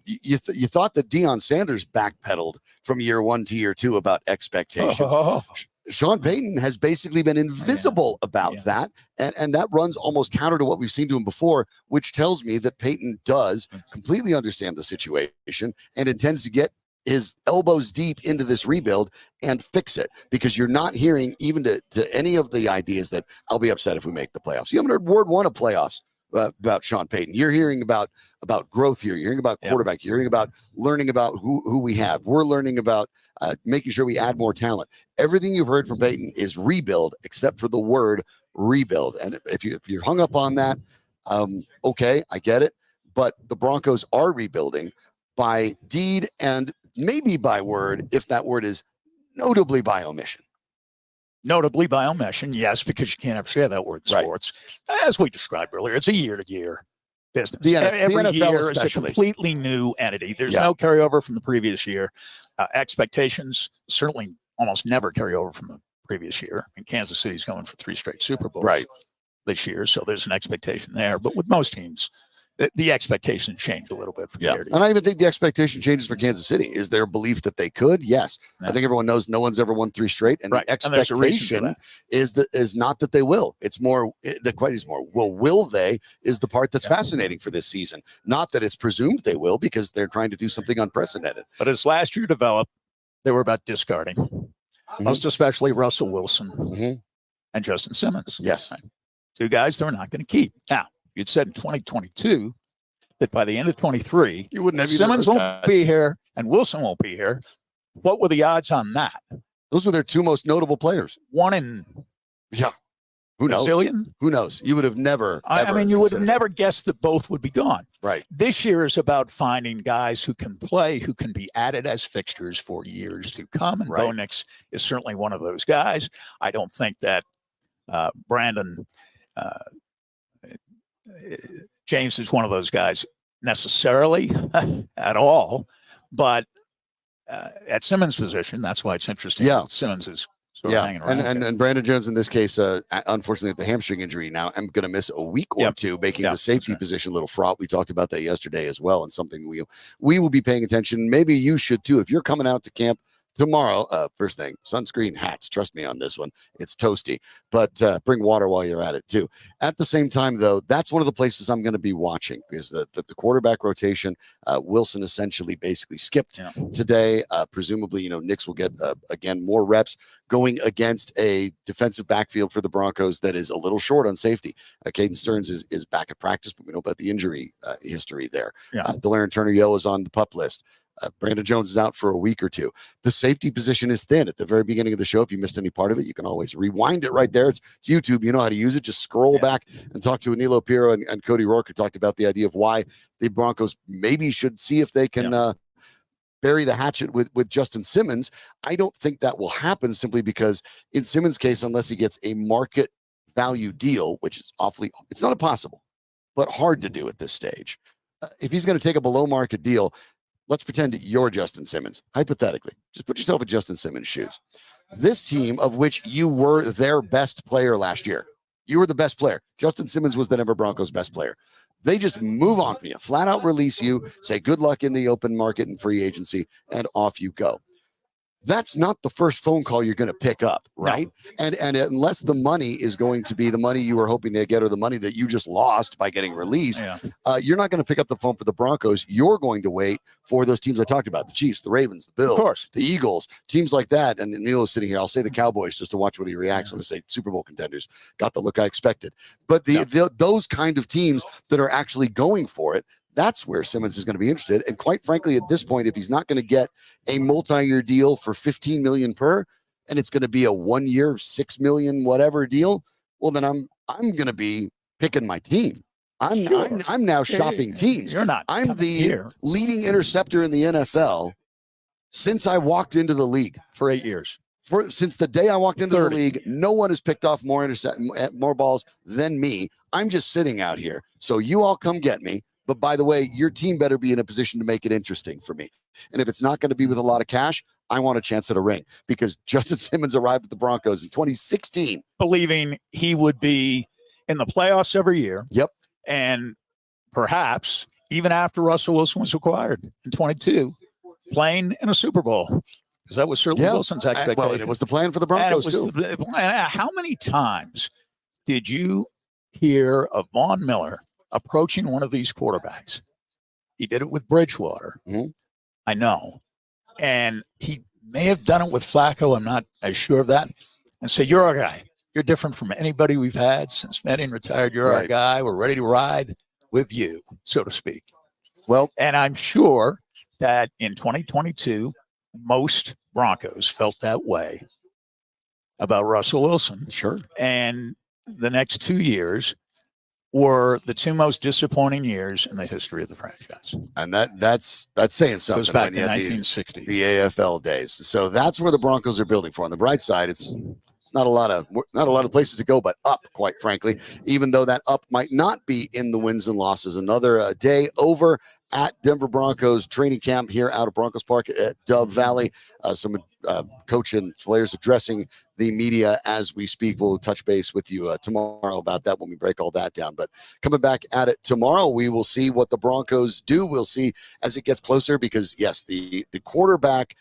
You thought that Deion Sanders backpedaled from year 1 to year 2 about expectations. Sean Payton has basically been invisible about that. And that runs almost counter to what we've seen to him before, which tells me that Payton does completely understand the situation and intends to get his elbows deep into this rebuild and fix it, because you're not hearing even to any of the ideas that I'll be upset if we make the playoffs. You haven't heard word one of playoffs about Sean Payton. You're hearing about growth here. You're hearing about quarterback. You're hearing about learning about who we have. We're learning about making sure we add more talent. Everything you've heard from Payton is rebuild, except for the word rebuild. And if you're hung up on that, okay, I get it. But the Broncos are rebuilding by deed and maybe by word, if that word is notably by omission. Notably by omission, yes, because you can't ever say that word in sports. As we described earlier, it's a year-to-year business. Every year is a completely new entity. There's no carryover from the previous year. Expectations certainly almost never carry over from the previous year. And Kansas City's going for 3 straight Super Bowls this year, so there's an expectation there. But with most teams, the expectations change a little bit from year to year. And I even think the expectation changes for Kansas City. Is there a belief that they could? Yes. I think everyone knows no one's ever won 3 straight. And the expectation is not that they will. It's more, the question is more, will they is the part that's fascinating for this season. Not that it's presumed they will, because they're trying to do something unprecedented. But as last year developed, they were about discarding, most especially Russell Wilson and Justin Simmons. Yes. 2 guys they're not going to keep. Now, you'd said in 2022 that by the end of 23, you wouldn't have Simmons won't be here and Wilson won't be here. What were the odds on that? Those were their 2 most notable players. 1 in who knows? Zillion? Who knows? You would have never. I mean, you would have never guessed that both would be gone. Right. This year is about finding guys who can play, who can be added as fixtures for years to come. And Bo Nix is certainly one of those guys. I don't think that Brandon James is one of those guys necessarily at all, but at Simmons' position, that's why it's interesting. Yeah. Simmons is sort of hanging around. And Brandon Jones in this case, unfortunately, with the hamstring injury, now I'm going to miss a week or two, making the safety position a little fraught. We talked about that yesterday as well, and something we will be paying attention. Maybe you should too. If you're coming out to camp tomorrow, first thing, sunscreen, hats. Trust me on this one. It's toasty, but bring water while you're at it too. At the same time, though, that's one of the places I'm going to be watching because the quarterback rotation, Wilson essentially basically skipped today. Presumably, Nix will get, again, more reps going against a defensive backfield for the Broncos that is a little short on safety. Caden Stearns is back at practice, but we know about the injury history there. De'Aaron Turner-Yo is on the PUP list. Brandon Jones is out for a week or two. The safety position is thin. At the very beginning of the show, if you missed any part of it, you can always rewind it right there. It's YouTube. You know how to use it. Just scroll back and talk to Anilo Piro and Cody Roark, who talked about the idea of why the Broncos maybe should see if they can bury the hatchet with Justin Simmons. I don't think that will happen simply because in Simmons' case, unless he gets a market value deal, which is it's not impossible, but hard to do at this stage. If he's going to take a below market deal, let's pretend that you're Justin Simmons. Hypothetically, just put yourself in Justin Simmons' shoes. This team, of which you were their best player last year, you were the best player. Justin Simmons was the Denver Broncos' best player. They just move on from you, flat out release you, say good luck in the open market and free agency, and off you go. That's not the first phone call you're going to pick up, right? No. And unless the money is going to be the money you were hoping to get or the money that you just lost by getting released, you're not going to pick up the phone for the Broncos. You're going to wait for those teams I talked about, the Chiefs, the Ravens, the Bills, the Eagles, teams like that. And Neil is sitting here. I'll say the Cowboys just to watch what he reacts when I say Super Bowl contenders. Got the look I expected. But those kind of teams that are actually going for it, that's where Simmons is going to be interested. And quite frankly, at this point, if he's not going to get a multi-year deal for $15 million per, and it's going to be a 1 year, $6 million, whatever deal, well, then I'm going to be picking my team. I'm now shopping teams. You're not. I'm the leading interceptor in the NFL since I walked into the league for 8 years. Since the day I walked into the league, no one has picked off more balls than me. I'm just sitting out here. So you all come get me. But by the way, your team better be in a position to make it interesting for me. And if it's not going to be with a lot of cash, I want a chance at a ring because Justin Simmons arrived at the Broncos in 2016. Believing he would be in the playoffs every year. Yep. And perhaps even after Russell Wilson was acquired in 22, playing in a Super Bowl. Because that was certainly Wilson's expectation. Well, it was the plan for the Broncos, too. How many times did you hear of Von Miller approaching one of these quarterbacks? He did it with Bridgewater. Mm-hmm. I know. And he may have done it with Flacco. I'm not as sure of that. And say, you're our guy. You're different from anybody we've had since Manning retired. You're our guy. We're ready to ride with you, so to speak. Well, and I'm sure that in 2022, most Broncos felt that way about Russell Wilson. Sure. And the next 2 years were the two most disappointing years in the history of the franchise. And that's saying something. Goes back to 1960. The AFL days. So that's where the Broncos are building for. On the bright side, it's not a lot of places to go, but up, quite frankly, even though that up might not be in the wins and losses. Another day over at Denver Broncos training camp here out of Broncos Park at Dove Valley. Some coach and players addressing the media as we speak. We'll touch base with you tomorrow about that when we break all that down. But coming back at it tomorrow, we will see what the Broncos do. We'll see as it gets closer because, yes, the quarterback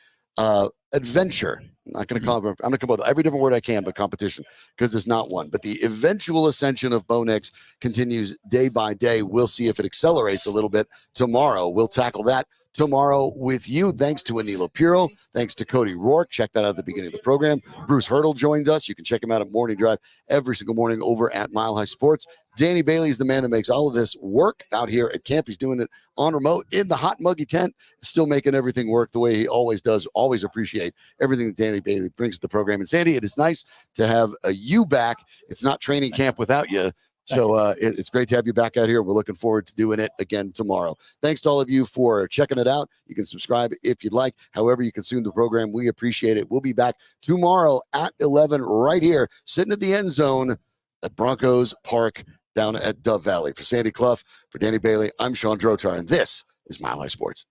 adventure. I'm going to come up with every different word I can, but competition, because there's not one. But the eventual ascension of Bo Nix continues day by day. We'll see if it accelerates a little bit tomorrow. We'll tackle that tomorrow with you. Thanks to Anilo Piro. Thanks to Cody Roark. Check that out at the beginning of the program. Bruce Hurdle joined us. You can check him out at Morning Drive every single morning over at Mile High Sports. Danny Bailey is the man that makes all of this work out here at camp. He's doing it on remote in the hot, muggy tent, still making everything work the way he always does. Always appreciate everything that Danny Bailey brings to the program. And Sandy, it is nice to have you back. It's not training camp without you. So it's great to have you back out here. We're looking forward to doing it again tomorrow. Thanks to all of you for checking it out. You can subscribe if you'd like. However you consume the program, we appreciate it. We'll be back tomorrow at 11 right here, sitting at the end zone at Broncos Park down at Dove Valley. For Sandy Clough, for Danny Bailey, I'm Shawn Drotar, and this is Mile High Sports.